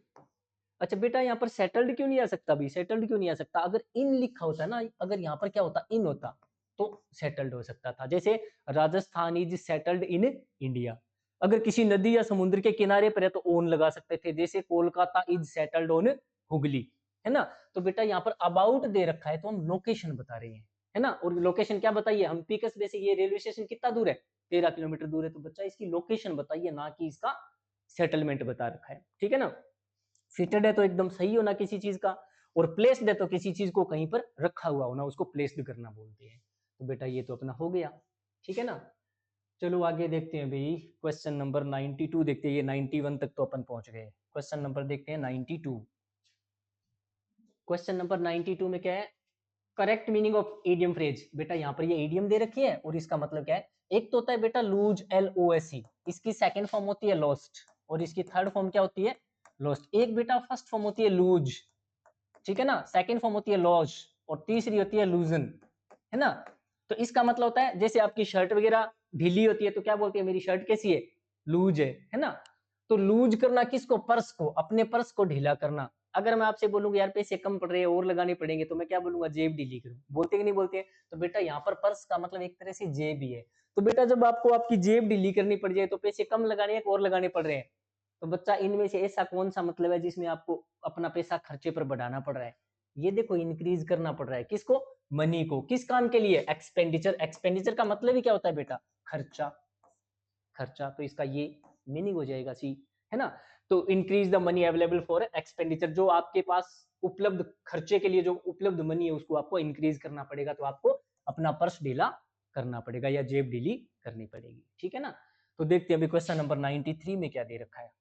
अच्छा बेटा यहाँ पर सेटल्ड क्यों नहीं आ सकता? भी सेटल्ड क्यों नहीं आ सकता? अगर इन लिखा होता ना, अगर यहाँ पर क्या होता, इन होता, तो सेटल्ड हो सकता था। जैसे Rajasthan is settled in India. अगर किसी नदी या समुद्र के किनारे पर है तो ओन लगा सकते थे। जैसे Kolkata is settled on Hooghly, है ना? तो बेटा यहाँ पर अबाउट दे रखा है तो हम लोकेशन बता रहे हैं, है ना? और लोकेशन क्या बताइए? हम्पी कस्बे से ये रेलवे स्टेशन कितना दूर है? 13 किलोमीटर दूर है। तो बच्चा इसकी लोकेशन बताइए, ना कि इसका सेटलमेंट बता रखा है। ठीक है ना? फिटेड है तो एकदम सही होना किसी चीज का, और प्लेस्ड है तो किसी चीज को कहीं पर रखा हुआ होना, उसको प्लेस्ड करना बोलते हैं। तो बेटा ये तो अपना हो गया। ठीक है ना? चलो आगे देखते हैं भाई। क्वेश्चन नंबर 92 देखते हैं। ये 91 तक तो अपन पहुंच गए। क्वेश्चन नंबर देखते हैं 92। क्वेश्चन नंबर 92 में क्या है? Correct meaning of idiom phrase. बेटा यहाँ पर ये इडियम दे रखी है और इसका मतलब क्या है? एक तो होता है बेटा लूज, LOSE, इसकी सेकंड फॉर्म होती है लॉस्ट, और इसकी थर्ड फॉर्म क्या होती है? लॉस्ट। एक बेटा फर्स्ट फॉर्म होती है लूज, ठीक है ना? सेकंड फॉर्म होती है लॉस, और तीसरी होती है लूजन, है ना? तो इसका मतलब होता है जैसे आपकी शर्ट वगैरह ढीली होती है तो क्या बोलते हैं? मेरी शर्ट कैसी है? लूज है ना? तो लूज करना किसको? पर्स को, अपने पर्स को ढीला करना। अगर मैं आपसे बोलूंगा यार पैसे कम पड़ रहे हैं और लगाने पड़ेंगे, तो मैं क्या बोलूंगा? जेब ढीली करूं। बोलते कि नहीं बोलते? तो बेटा यहाँ पर पर्स का मतलब एक तरह से जेब ही है। तो बेटा जब आपको आपकी जेब ढीली करनी पड़ जाए तो पैसे कम लगाने हैं और लगाने पड़ रहे हैं? तो बच्चा इनमें से ऐसा कौन सा मतलब है जिसमें आपको अपना पैसा खर्चे पर बढ़ाना पड़ रहा है? ये देखो, इंक्रीज करना पड़ रहा है। किसको? मनी को। किस काम के लिए? एक्सपेंडिचर। एक्सपेंडिचर का मतलब ही क्या होता है बेटा? खर्चा। खर्चा। तो इसका ये मीनिंग हो जाएगा सी, है ना? तो increase the money available for expenditure, जो आपके पास उपलब्ध खर्चे के लिए जो उपलब्ध मनी है उसको आपको इंक्रीज करना पड़ेगा। तो आपको अपना पर्स ढीला करना पड़ेगा या जेब ढीली करनी पड़ेगी। ठीक है ना? तो देखते हैं अभी क्वेश्चन नंबर 93 में क्या दे रखा है।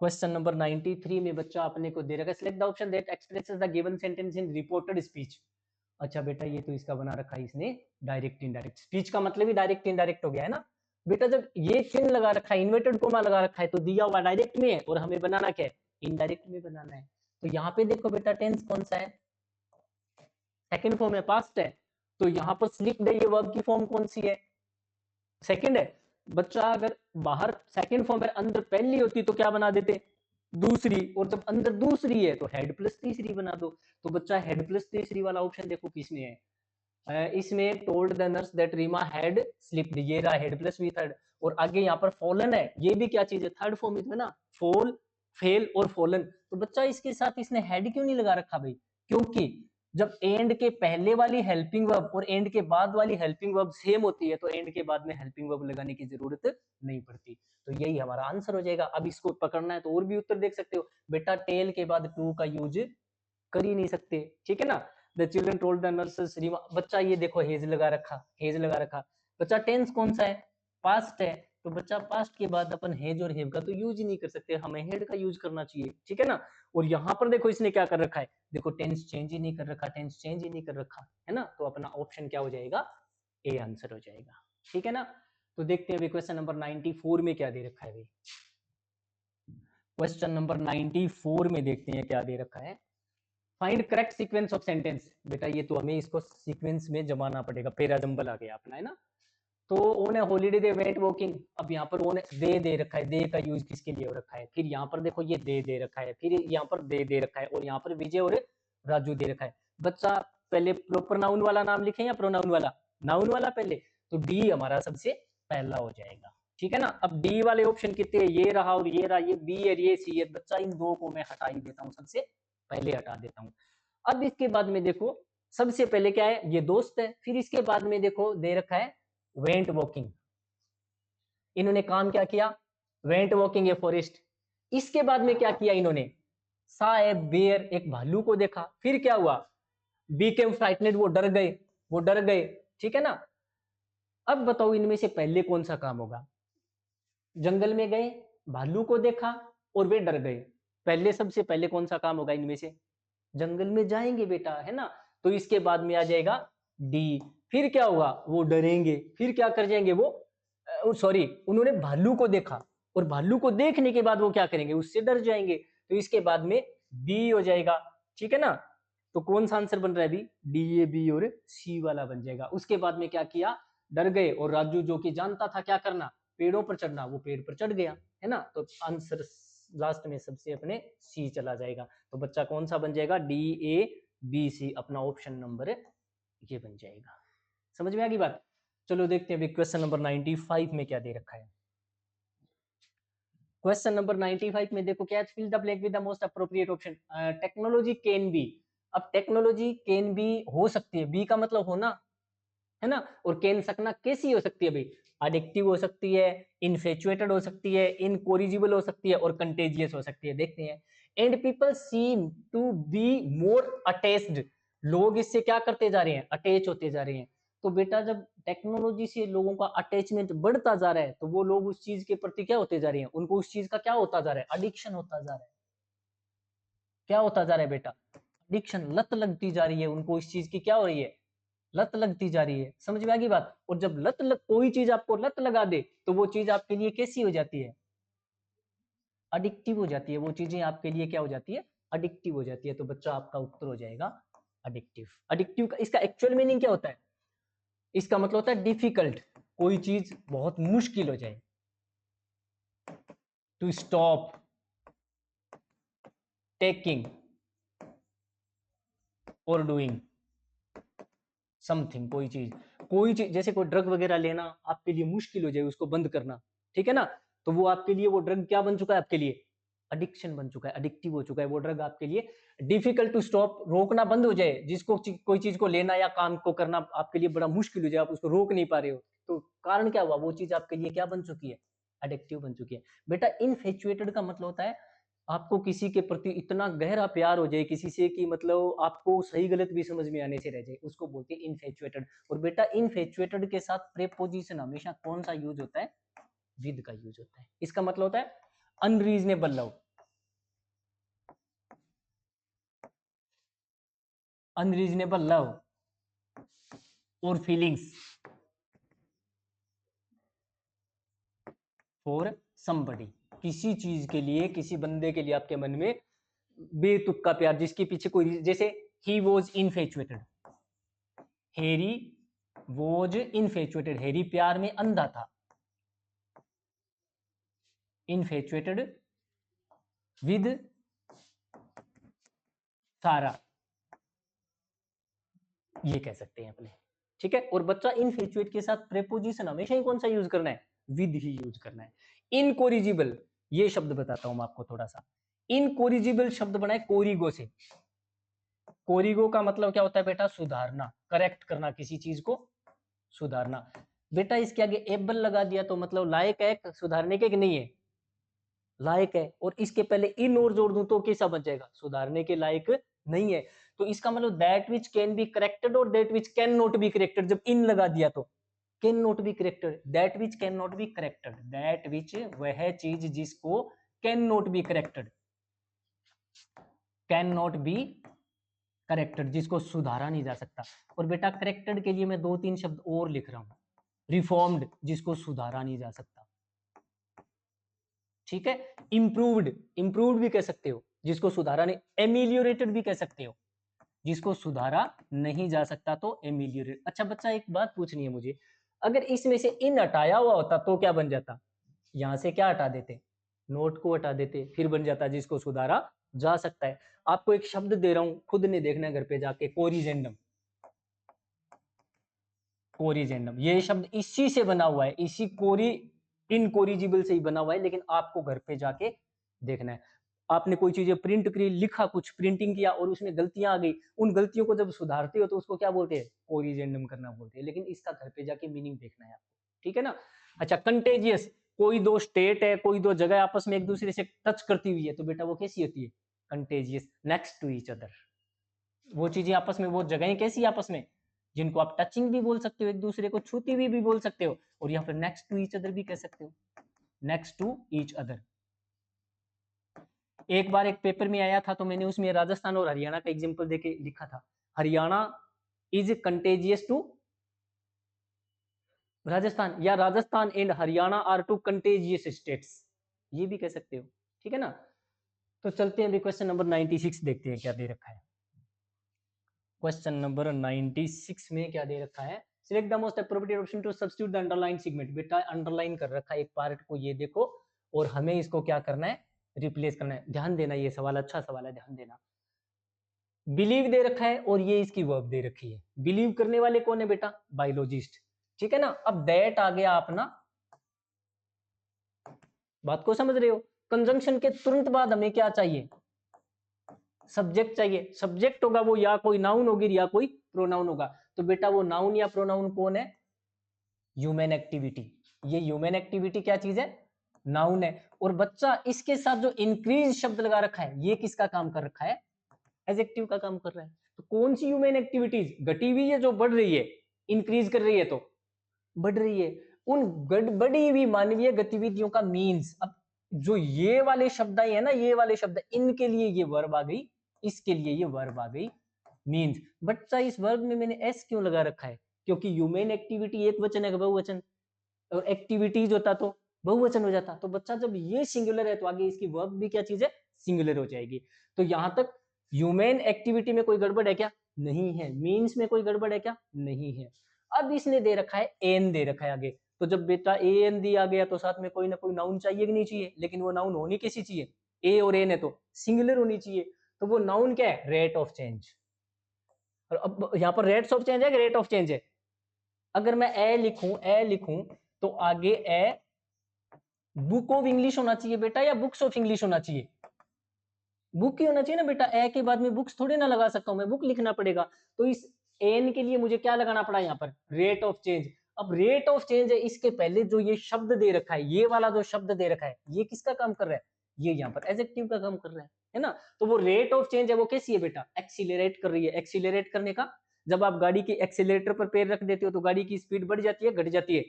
क्वेश्चन नंबर 93 में बच्चा अपने को दे रखा है, select the option that expresses the given sentence in reported speech. अच्छा बेटा ये तो इसका बना रखा है इसने डायरेक्ट इनडायरेक्ट। स्पीच का मतलब ही डायरेक्ट इनडायरेक्ट हो गया, है ना? बेटा जब ये चिन्ह लगा रखा है, इन्वर्टेड कोमा लगा रखा है, तो दिया हुआ डायरेक्ट में है और हमें बनाना क्या है? इनडायरेक्ट में बनाना है। तो यहाँ पे देखो बेटा टेंस कौन सा है? सेकंड फॉर्म है, पास्ट है। तो यहाँ पर स्लिप्ड है, ये वर्ब की फॉर्म कौन सी है? सेकंड है। बच्चा अगर बाहर सेकंड फॉर्म है, अंदर पहली होती तो क्या बना देते? दूसरी। और जब अंदर दूसरी है तो हेड प्लस तीसरी बना दो। तो बच्चा हेड प्लस तीसरी वाला ऑप्शन देखो किसमें है। इसमें told the nurse that Reema had slipped, ये रहा हेड प्लस वी थर्ड। और आगे यहाँ पर फॉलन है, ये भी क्या चीज है? थर्ड फॉर्म में ना, फॉल, फेल और फॉलन। तो बच्चा इसके साथ इसने हेड क्यों नहीं लगा रखा भाई? क्योंकि जब एंड के पहले वाली हेल्पिंग वर्ब और एंड के बाद वाली हेल्पिंग वर्ब सेम होती है तो एंड के बाद में हेल्पिंग वर्ब लगाने की जरूरत नहीं पड़ती। तो यही हमारा आंसर हो जाएगा। अब इसको पकड़ना है तो और भी उत्तर देख सकते हो बेटा, टेल के बाद टू का यूज कर ही नहीं सकते। ठीक है ना? The children told the nurses Reema. बच्चा ये देखो हेज लगा रखा, हेज लगा रखा। बच्चा टेंस कौन सा है? पास्ट है, तो बच्चा पास्ट के बाद अपन हैज और हैव का तो यूज ही नहीं कर सकते, हमें हेड का यूज करना चाहिए, ठीक है ना। और यहाँ पर देखो इसने क्या कर रखा है, देखो टेंस चेंज ही नहीं कर रखा, टेंस चेंज ही नहीं कर रखा है ना, तो अपना ऑप्शन क्या हो जाएगा, ए आंसर हो जाएगा, ठीक है ना। तो देखते हैं क्वेश्चन नंबर 94 में क्या दे रखा है भाई। क्वेश्चन नंबर 94 में देखते हैं क्या दे रखा है। Find correct sequence of sentence. बेटा ये तो हमें इसको सीक्वेंस में जमाना पड़ेगा, पेरा जंबल आ गया अपना, है ना। तो own A holiday they went walking, अब यहाँ पर ओन दे रखा है, दे का यूज किसके लिए हो रखा है, फिर यहाँ पर देखो ये दे रखा है, फिर यहाँ पर दे रखा है, और यहाँ पर विजय और राजू दे रखा है। बच्चा पहले प्रॉपर नाउन वाला नाम लिखे या प्रोनाउन वाला, नाउन वाला पहले, तो डी हमारा सबसे पहला हो जाएगा, ठीक है ना। अब डी वाले ऑप्शन कितने, ये रहा और ये रहा, ये बी है ये सी है, बच्चा इन दो को मैं हटा ही देता हूँ, सबसे पहले हटा देता हूँ। अब इसके बाद में देखो सबसे पहले क्या है, ये दोस्त है, फिर इसके बाद में देखो दे रखा है वेंट वॉकिंग, इन्होंने काम क्या किया, वेंट वॉकिंग ए फॉरेस्ट। इसके बाद में क्या किया इन्होंने, सा ए बेयर, एक भालू को देखा, फिर क्या हुआ, बीकेम फ्राइटनेड, वो डर गए, ठीक है ना। अब बताओ इनमें से पहले कौन सा काम होगा, जंगल में गए, भालू को देखा और वे डर गए, पहले सबसे पहले कौन सा काम होगा इनमें से, जंगल में जाएंगे बेटा, है ना। तो इसके बाद में आ जाएगा डी, फिर क्या होगा, वो डरेंगे, फिर क्या कर जाएंगे वो, सॉरी उन्होंने भालू को देखा, और भालू को देखने के बाद वो क्या करेंगे, उससे डर जाएंगे, तो इसके बाद में बी हो जाएगा, ठीक है ना। तो कौन सा आंसर बन रहा है अभी, डी, ए, बी और सी वाला बन जाएगा। उसके बाद में क्या किया, डर गए, और राजू जो कि जानता था क्या करना, पेड़ों पर चढ़ना, वो पेड़ पर चढ़ गया, है ना। तो आंसर लास्ट में सबसे अपने सी चला जाएगा। तो बच्चा कौन सा बन जाएगा, डी, ए, बी, सी, अपना ऑप्शन नंबर ये बन जाएगा। समझ में आ गई बात। चलो देखते हैं क्वेश्चन नंबर 95 में क्या दे रखा है। क्वेश्चन नंबर 95 में देखो क्या है, fill the blank with the most appropriate option. Technology can be, अब टेक्नोलॉजी कैन बी हो सकती है, बी का मतलब होना, है ना, और कैन सकना कैसी हो सकती है भाई, एडिक्टिव हो सकती है, इनफेचुएटेड हो सकती है, इनकोरिजिबल हो सकती है, और कंटेजियस हो सकती है। देखते हैं, and people seem to be more attached, लोग इससे क्या करते जा रहे हैं, अटैच होते जा रहे हैं। तो बेटा जब टेक्नोलॉजी से लोगों का अटैचमेंट बढ़ता जा रहा है, तो वो लोग उस चीज के प्रति क्या होते जा रहे हैं, उनको उस चीज का क्या होता जा रहा है, एडिक्शन होता जा रहा है, क्या होता जा रहा है बेटा, एडिक्शन, लत लगती जा रही है उनको, इस चीज की क्या हो रही है, लत लगती जा रही है। समझ में आ गई बात। और जब कोई चीज आपको लत लगा दे, तो वो चीज आपके लिए कैसी हो जाती है, अडिक्टिव हो जाती है, वो चीजें आपके लिए क्या हो जाती है, अडिक्टिव हो जाती है। तो बच्चा आपका उत्तर हो जाएगा अडिक्टिव। अडिक्टिव का इसका एक्चुअल मीनिंग क्या होता है, इसका मतलब होता है डिफिकल्ट, कोई चीज बहुत मुश्किल हो जाए, टू स्टॉप टेकिंग और डूइंग समथिंग, कोई चीज जैसे कोई ड्रग वगैरह लेना आपके लिए मुश्किल हो जाए, उसको बंद करना, ठीक है ना। तो वो आपके लिए वो ड्रग क्या बन चुका है, आपके लिए एडिक्शन बन चुका है, एडिक्टिव हो चुका है वो ड्रग आपके लिए। डिफिकल्ट टू स्टॉप, रोकना बंद हो जाए, जिसको कोई चीज को लेना या काम को करना आपके लिए बड़ा मुश्किल हो जाए, आप उसको रोक नहीं पा रहे हो, तो कारण क्या हुआ, वो चीज आपके लिए क्या बन चुकी है, एडिक्टिव बन चुकी है। बेटा इनफेचुएटेड का मतलब होता है आपको किसी के प्रति इतना गहरा प्यार हो जाए किसी से कि मतलब आपको सही गलत भी समझ में आने से रह जाए, उसको बोलते हैं इनफेचुएटेड। और बेटा इनफेचुएटेड के साथ प्रेपोजिशन हमेशा कौन सा यूज होता है, विद का यूज होता है। इसका मतलब होता है अनरीजनेबल लव, अनरीजनेबल लव और फीलिंग्स फॉर समबडी, किसी चीज के लिए, किसी बंदे के लिए आपके मन में बेतुका प्यार, जिसके पीछे कोई, जैसे ही वॉज इनफेचुएटेड, हेरी वॉज इनफेचुएटेड, हेरी प्यार में अंधा था, इनफेचुएटेड विद सारा, ये कह सकते हैं अपने, ठीक है। और बच्चा इनफेचुएट के साथ प्रेपोजिशन हमेशा ही कौन सा यूज करना है, विद ही यूज करना है। इनकोरिजिबल, ये शब्द बताता हूं मैं आपको थोड़ा सा, इनकोरिजिबल शब्द बना है कोरिगो से, कोरिगो का मतलब क्या होता है बेटा, सुधारना, करेक्ट करना, किसी चीज को सुधारना। बेटा इसके आगे एबल लगा दिया तो मतलब लायक है सुधारने के कि नहीं है, लायक है, और इसके पहले इन और जोड़ दूं तो कैसा बन जाएगा, सुधारने के लायक नहीं है। तो इसका मतलब that which can be corrected और that which can not be corrected, जब इन लगा दिया तो can not be corrected, that which can not be corrected, that which वह चीज जिसको can not be corrected, can not be corrected, जिसको सुधारा नहीं जा सकता। और बेटा करेक्टेड के लिए मैं 2-3 शब्द और लिख रहा हूं, रिफॉर्म्ड जिसको सुधारा नहीं जा सकता, ठीक है, इंप्रूव्ड, इंप्रूव्ड भी कह सकते हो जिसको सुधारा नहीं, एमिलियोरेटेड भी कह सकते हो जिसको सुधारा नहीं जा सकता, तो एमिलियोरेट। अच्छा बच्चा एक बात पूछनी है मुझे, अगर इसमें से इन हटाया हुआ होता तो क्या बन जाता, यहां से क्या हटा देते, नोट को हटा देते, फिर बन जाता जिसको सुधारा जा सकता है। आपको एक शब्द दे रहा हूं, खुद ने देखना है घर पे जाके, कोरिजेंडम, कोरिजेंडम, ये शब्द इसी से बना हुआ है, इसी कोरी इनकोरिजिबल से ही बना हुआ है, लेकिन आपको घर पे जाके देखना है। आपने कोई चीजें प्रिंट करी, लिखा, कुछ प्रिंटिंग किया और उसमें गलतियां आ गई, उन गलतियों को जब सुधारते हो तो उसको क्या बोलते हैं, कोरिजेंडम करना बोलते हैं, लेकिन इसका घर पे जाके मीनिंग देखना है आपको, ठीक है ना। अच्छा कंटेजियस, कोई दो स्टेट है, कोई दो जगह आपस में एक दूसरे से टच करती हुई है, तो बेटा वो कैसी होती है, contagious, next to each other, वो चीजें आपस में, वो जगहें कैसी आपस में, जिनको आप टचिंग भी बोल सकते हो, एक दूसरे को छूती हुई भी बोल सकते हो, और यहाँ पर नेक्स्ट टू ईच अदर भी कह सकते हो, नेक्स्ट टू ईच अदर। एक बार एक पेपर में आया था तो मैंने उसमें राजस्थान और हरियाणा का एग्जांपल देके लिखा था, Haryana is contagious to Rajasthan, या Rajasthan and Haryana are two contagious states, ये भी कह सकते हो, ठीक है ना। तो चलते हैं अभी क्वेश्चन नंबर 96 देखते हैं क्या दे रखा है। क्वेश्चन नंबर 96 में क्या दे रखा है, select the most appropriate option to substitute the underline segment. बेटा अंडरलाइन कर रखा है एक पार्ट को, ये देखो, और हमें इसको क्या करना है, रिप्लेस करना है। ध्यान देना, ये सवाल अच्छा सवाल है, ध्यान देना। बिलीव दे रखा है और ये इसकी वर्ब दे रखी है। बिलीव करने वाले कौन है बेटा, बायोलॉजिस्ट, ठीक है ना। अब दैट आ गया अपना, बात को समझ रहे हो। कंजंक्शन के तुरंत बाद हमें क्या चाहिए, सब्जेक्ट चाहिए। सब्जेक्ट होगा वो या कोई नाउन होगी या कोई प्रोनाउन होगा, तो बेटा वो नाउन या प्रोनाउन कौन है, ह्यूमन एक्टिविटी। ये ह्यूमन एक्टिविटी क्या चीज है, नाउन है। और बच्चा इसके साथ जो इंक्रीज शब्द लगा रखा है, ये किसका काम कर रखा है, एडजेक्टिव का काम कर रहा है। तो कौन सी ह्यूमन एक्टिविटीज घटी हुई है, जो बढ़ रही है, इंक्रीज कर रही है, तो बढ़ रही है उन बढ़ी हुई मानवीय गतिविधियों का मीन्स। अब जो ये वाले शब्द आए हैं ना, ये वाले शब्द, इनके लिए ये वर्ब आ गई, इसके लिए ये वर्ब आ गई, मीन्स। बच्चा इस वर्ब में मैंने एस क्यों लगा रखा है, क्योंकि ह्यूमन एक्टिविटी एक वचन है, बहुवचन, और एक्टिविटीज होता तो बहुवचन हो जाता। तो बच्चा जब ये सिंगुलर है तो आगे इसकी वर्ब भी क्या चीज है, सिंगुलर हो जाएगी। तो यहां तक ह्यूमन एक्टिविटी में कोई गड़बड़ है क्या, नहीं है। मीन्स में कोई गड़बड़ है क्या, नहीं है। अब इसने दे रखा है एन, दे रखा है आगे, तो जब बेटा ए एन दिया गया तो साथ में कोई ना कोई नाउन चाहिए कि नहीं चाहिए, लेकिन वो नाउन होनी कैसी चाहिए, ए और एन है तो सिंगुलर होनी चाहिए। तो वो नाउन क्या है, रेट ऑफ चेंज। और अब यहाँ पर रेट्स ऑफ चेंज है कि रेट ऑफ चेंज है। अगर मैं ए लिखूं तो आगे ए बुक ऑफ इंग्लिश होना चाहिए बेटा, या बुक्स ऑफ इंग्लिश होना चाहिए, बुक ही होना चाहिए ना बेटा। ए के बाद में बुक्स थोड़े ना लगा सकता हूं मैं, बुक लिखना पड़ेगा। तो इस एन के लिए मुझे क्या लगाना पड़ा यहाँ पर, रेट ऑफ चेंज। अब रेट ऑफ चेंज है, इसके पहले जो ये शब्द दे रखा है, ये वाला जो शब्द दे रखा है, ये किसका काम कर रहा है, ये यहाँ पर एडजेक्टिव का काम कर रहा है ना। तो वो रेट ऑफ चेंज है, वो कैसी है बेटा, एक्सीलरेट कर रही है। एक्सीलरेट करने का, जब आप गाड़ी के एक्सीलरेटर पर पैर रख देते हो तो गाड़ी की स्पीड बढ़ जाती है, घट जाती है।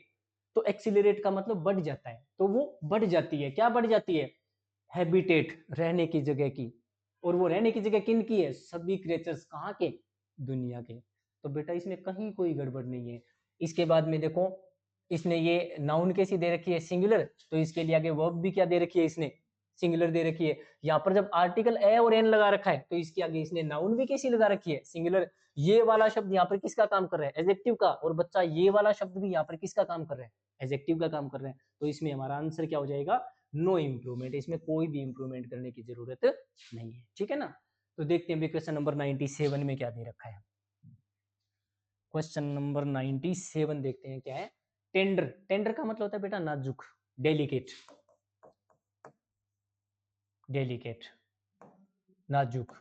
तो एक्सीलरेट का मतलब बढ़ जाता है, तो वो बढ़ जाती है, क्या बढ़ जाती है, हैबिटेट, रहने की जगह की। और वो रहने की जगह किन की है, सभी क्रिएचर्स, कहाँ के, दुनिया के। तो बेटा इसमें कहीं कोई गड़बड़ नहीं है। इसके बाद में देखो, इसने ये नाउन कैसी दे रखी है, सिंगुलर, तो इसके लिए आगे वर्ब भी क्या दे रखी है, इसने सिंगुलर दे रखी है। यहाँ पर जब आर्टिकल ए और एन लगा रखा है, तो इसके आगे इसने नाउन भी कैसी लगा रखी है, सिंगुलर। ये वाला शब्द यहाँ पर किसका काम कर रहा है, एडजेक्टिव का। और बच्चा ये वाला शब्द भी यहाँ पर किसका काम कर रहा है, एडजेक्टिव का काम कर रहा है। तो इसमें हमारा आंसर क्या हो जाएगा, नो इंप्रूवमेंट। इसमें कोई भी इंप्रूवमेंट करने की जरूरत नहीं है, ठीक है ना। तो देखते हैं क्वेश्चन नंबर 97 में क्या दे रखा है। क्वेश्चन नंबर 97 देखते हैं क्या है। टेंडर, टेंडर का मतलब होता है बेटा नाजुक, डेलिकेट, डेलिकेट, नाजुक,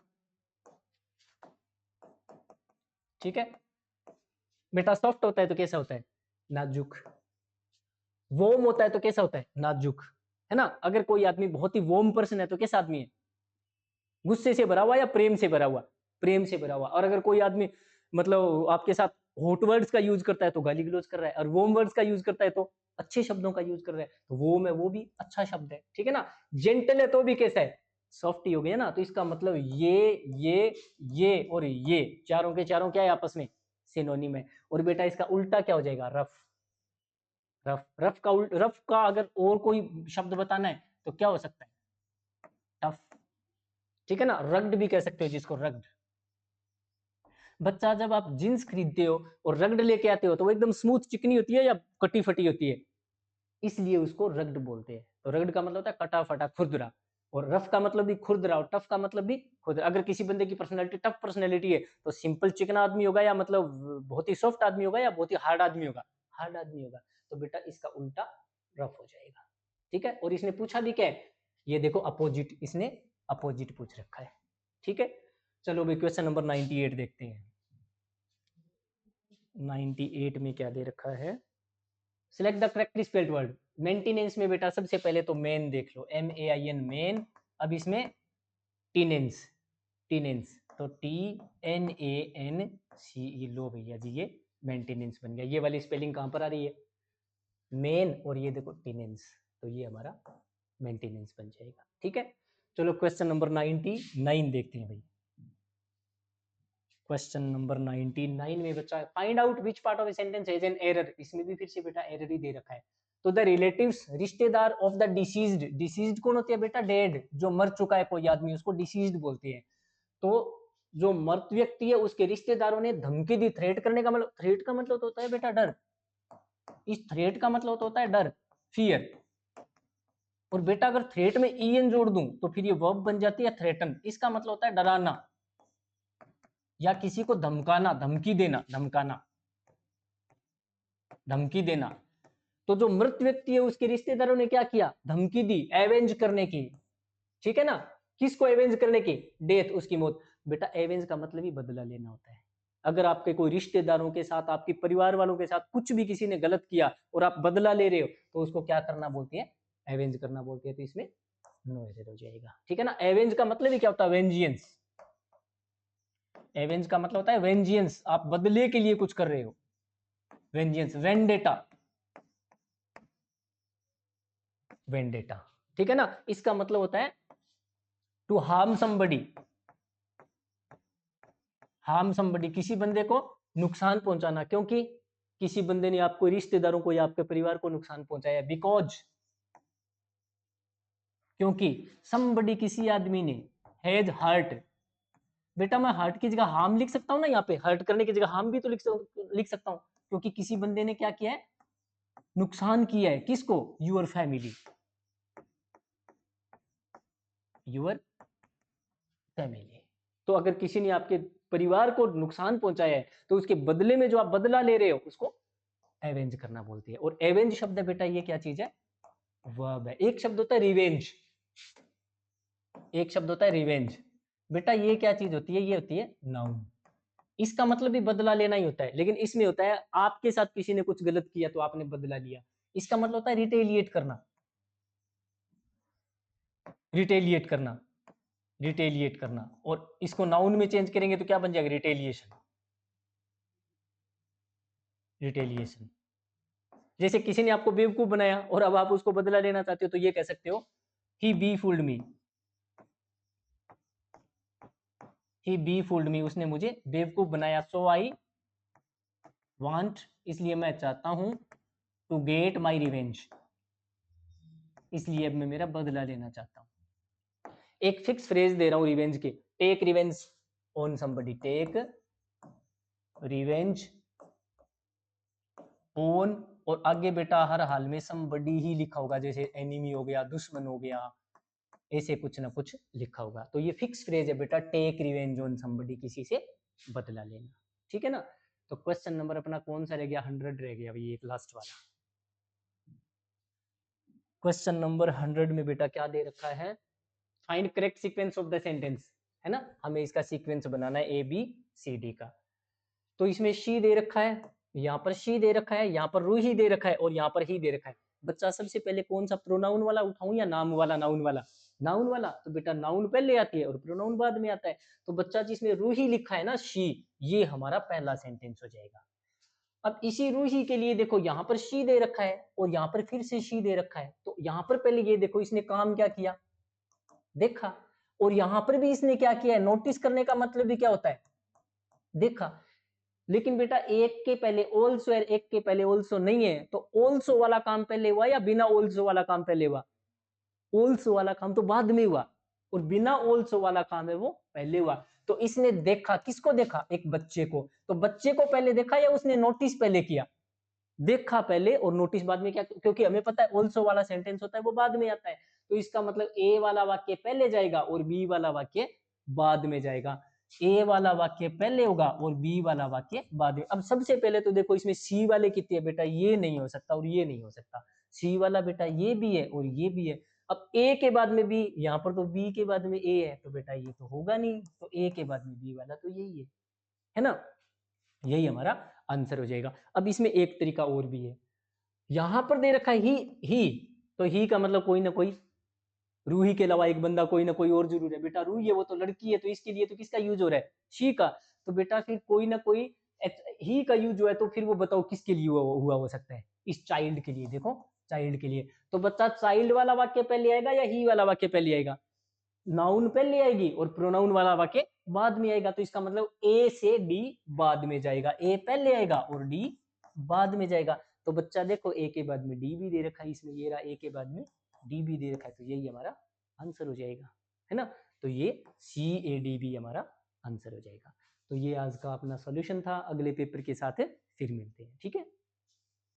ठीक है बेटा। सॉफ्ट होता है तो कैसा होता है, नाजुक। वोम होता है तो कैसा होता है, नाजुक, है ना। अगर कोई आदमी बहुत ही वोम पर्सन है तो कैसा आदमी है, गुस्से से भरा हुआ या प्रेम से भरा हुआ, प्रेम से भरा हुआ। और अगर कोई आदमी मतलब आपके साथ हॉट वर्ड्स का यूज करता है तो गाली गलौज कर रहा है, और वॉर्म वर्ड्स का यूज करता है तो अच्छे शब्दों का यूज कर रहा है, तो वॉर्म है वो भी अच्छा शब्द है, ठीक है ना। जेंटल है तो भी कैसा है, सॉफ्ट ही हो गया ना। तो इसका मतलब ये और ये चारों के चारों क्या है आपस में, सिनोनिम है। और बेटा इसका उल्टा क्या हो जाएगा, रफ। रफ का अगर और कोई शब्द बताना है तो क्या हो सकता है, टफ, ठीक है ना। रग्ड भी कह सकते हो जिसको, रग्ड। बच्चा जब आप जींस खरीदते हो और रग्ड लेके आते हो तो वो एकदम स्मूथ चिकनी होती है या कटी फटी होती है, इसलिए उसको रग्ड बोलते हैं। तो रग्ड का मतलब होता है कटा फटा खुरदरा, और रफ का मतलब भी खुरदरा, और टफ का मतलब भी खुरदरा। अगर किसी बंदे की पर्सनैलिटी टफ पर्सनैलिटी है तो सिंपल चिकना आदमी होगा, या मतलब बहुत ही सॉफ्ट आदमी होगा, या बहुत ही हार्ड आदमी होगा, हार्ड आदमी होगा। तो बेटा इसका उल्टा रफ हो जाएगा, ठीक है। और इसने पूछा भी क्या है, ये देखो अपोजिट, इसने अपोजिट पूछ रखा है, ठीक है। चलो भाई क्वेश्चन नंबर 98 देखते हैं। 98 में क्या दे रखा है, select the correctly spelled word. Maintenance में बेटा सबसे पहले तो मेन देख लो, MAIN मेन। अब इसमें टीनेंस, टीनेंस तो TNANCE, लो भैया जी ये मेंटेनेंस बन गया। ये वाली स्पेलिंग कहां पर आ रही है, मेन, और ये देखो टीनेंस, तो ये हमारा मेंटेनेंस बन जाएगा, ठीक है। चलो क्वेश्चन नंबर 99 देखते हैं भाई। क्वेश्चन नंबर 99 में बच्चा, find out which part of a sentence has an error. इसमें भी फिर से बेटा एरर ही दे रखा है। तो द रिलेटिव्स, रिश्तेदार ऑफ द डिसीज्ड, डिसीज्ड कौन होती है बेटा, डेड, जो मर चुका है कोई आदमी, उसको डिसीज्ड बोलते हैं। तो जो मृत व्यक्ति है उसके रिश्तेदारों ने धमकी दी, थ्रेट करने का मतलब, थ्रेट का मतलब तो होता है बेटा डर, इस थ्रेट का मतलब तो होता है डर, फियर। और बेटा अगर थ्रेट में ईएन जोड़ दूं तो फिर ये वर्ब बन जाती है थ्रेटन, इसका मतलब होता है डराना या किसी को धमकाना, धमकी देना, धमकाना, धमकी देना। तो जो मृत व्यक्ति है उसके रिश्तेदारों ने क्या किया, धमकी दी एवेंज करने की, ठीक है ना। किसको एवेंज करने की, डेथ, उसकी मौत। बेटा एवेंज का मतलब ही बदला लेना होता है। अगर आपके कोई रिश्तेदारों के साथ, आपके परिवार वालों के साथ कुछ भी किसी ने गलत किया और आप बदला ले रहे हो तो उसको क्या करना बोलते हैं, एवेंज करना बोलते हैं। तो इसमें नो एरर हो जाएगा, ठीक है ना। एवेंज का मतलब ही क्या होता है, वेंजियंस। एवेंज का मतलब होता है वेंजियंस, आप बदले के लिए कुछ कर रहे हो, वेंजियंस, वेंडेटा, वेंडेटा, ठीक है ना। इसका मतलब होता है to harm somebody, harm somebody, किसी बंदे को नुकसान पहुंचाना, क्योंकि किसी बंदे ने आपको, रिश्तेदारों को या आपके परिवार को नुकसान पहुंचाया, बिकॉज, क्योंकि, समबडी, किसी आदमी ने, हैज हर्ट। बेटा मैं हर्ट की जगह हार्म लिख सकता हूं ना, यहाँ पे हर्ट करने की जगह हार्म भी तो लिख सकता हूं, क्योंकि किसी बंदे ने क्या किया है, नुकसान किया है, किसको, यूर फैमिली, यूर फैमिली। तो अगर किसी ने आपके परिवार को नुकसान पहुंचाया है तो उसके बदले में जो आप बदला ले रहे हो उसको एवेंज करना बोलती है। और एवेंज शब्द है बेटा, ये क्या चीज है, वर्ब है। एक शब्द होता है रिवेंज, एक शब्द होता है रिवेंज। बेटा ये क्या चीज होती है, ये होती है नाउन। इसका मतलब भी बदला लेना ही होता है, लेकिन इसमें होता है आपके साथ किसी ने कुछ गलत किया तो आपने बदला लिया, इसका मतलब होता है रिटेलिएट करना, रिटेलिएट करना, रिटेलिएट करना। और इसको नाउन में चेंज करेंगे तो क्या बन जाएगा, रिटेलिएशन, रिटेलिएशन। जैसे किसी ने आपको बेवकूफ बनाया और अब आप उसको बदला लेना चाहते हो तो ये कह सकते हो, he be fooled me, he be fooled me, उसने मुझे बेवकूफ बनाया, सो आई वांट, इसलिए मैं चाहता हूं, टू गेट माई रिवेंज, इसलिए अब मैं मेरा बदला लेना चाहता हूं। एक फिक्स फ्रेज दे रहा हूं रिवेंज के, take revenge on somebody, take revenge on, और आगे बेटा हर हाल में समबडी ही लिखा होगा, जैसे एनिमी हो गया, दुश्मन हो गया, ऐसे कुछ ना कुछ लिखा होगा। तो ये फिक्स फ्रेज है बेटा, टेक रिवेंज ऑन समबडी, किसी से बदला लेना, ठीक है ना। तो क्वेश्चन नंबर अपना कौन सा रह गया, 100 रह गया भाई, एक लास्ट वाला। क्वेश्चन नंबर 100 में बेटा क्या दे रखा है, find correct sequence of the sentence, है ना। हमें इसका सीक्वेंस बनाना है ABCD का। तो इसमें शी दे रखा है, यहाँ पर शी दे रखा है, यहाँ पर रूही दे रखा है, और यहाँ पर ही दे रखा है। बच्चा सबसे पहले कौन सा, प्रोनाउन वाला उठाऊं या नाम वाला, नाउन वाला, नाउन वाला। तो बेटा नाउन पहले आती है और प्रोनाउन बाद में आता है। तो बच्चा जिसमें रूही लिखा है ना, शी, ये हमारा पहला सेंटेंस हो जाएगा। अब इसी रूही के लिए देखो यहाँ पर शी दे रखा है और यहाँ पर फिर से शी दे रखा है, तो यहाँ पर पहले ये देखो इसने काम क्या किया, देखा, और यहाँ पर भी इसने क्या किया है, नोटिस करने का मतलब भी क्या होता है, देखा। लेकिन बेटा एक के पहले ऑल्सो है, एक के पहले ऑल्सो नहीं है, तो ऑल्सो वाला काम पहले हुआ या बिना ऑल्सो वाला काम पहले हुआ, ऑल्सो वाला काम तो बाद में हुआ और बिना ऑल्सो वाला काम है वो पहले हुआ। तो इसने देखा, किसको देखा, एक बच्चे को, तो बच्चे को पहले देखा या उसने नोटिस पहले किया, देखा पहले और नोटिस बाद में, क्या, क्योंकि हमें पता है ऑल्सो वाला सेंटेंस होता है वो बाद में आता है, तो इसका मतलब ए वाला वाक्य पहले जाएगा और बी वाला वाक्य बाद में जाएगा। ए वाला वाक्य पहले होगा और बी वाला वाक्य बाद में। अब सबसे पहले तो देखो इसमें सी वाले कितने है बेटा, ये नहीं हो सकता और ये नहीं हो सकता, सी वाला बेटा ये भी है और ये भी है। अब ए के बाद में बी, यहाँ पर तो बी के बाद में ए है, तो बेटा ये तो होगा नहीं, तो ए के बाद में बी वाला तो यही है ना, यही हमारा आंसर हो जाएगा। अब इसमें एक तरीका और भी है, यहां पर दे रखा है ही, तो ही का मतलब कोई ना कोई, रूही के अलावा एक बंदा कोई ना कोई और जरूर है बेटा, रूही है वो तो लड़की है, तो इसके लिए तो किसका यूज हो रहा है, शी का, तो बेटा फिर कोई ना कोई ही का यूज हुआ है, तो फिर वो बताओ किसके लिए हुआ हो सकता है, इस चाइल्ड के लिए, देखो चाइल्ड के लिए, तो बच्चा चाइल्ड वाला वाक्य पहले आएगा या ही वाला वाक्य पहले आएगा, नाउन पहले आएगी और प्रोनाउन वाला वाक्य बाद में आएगा, तो इसका मतलब ए से डी बाद में जाएगा, ए पहले आएगा और डी बाद में जाएगा। तो बच्चा देखो ए के बाद में डी भी दे रखा है इसमें, ये रहा ए के बाद में डी भी दे रखा है, तो यही हमारा आंसर हो जाएगा, है ना। तो ये सी ए डी भी हमारा आंसर हो जाएगा। तो ये आज का अपना सॉल्यूशन था, अगले पेपर के साथ फिर मिलते हैं, ठीक है।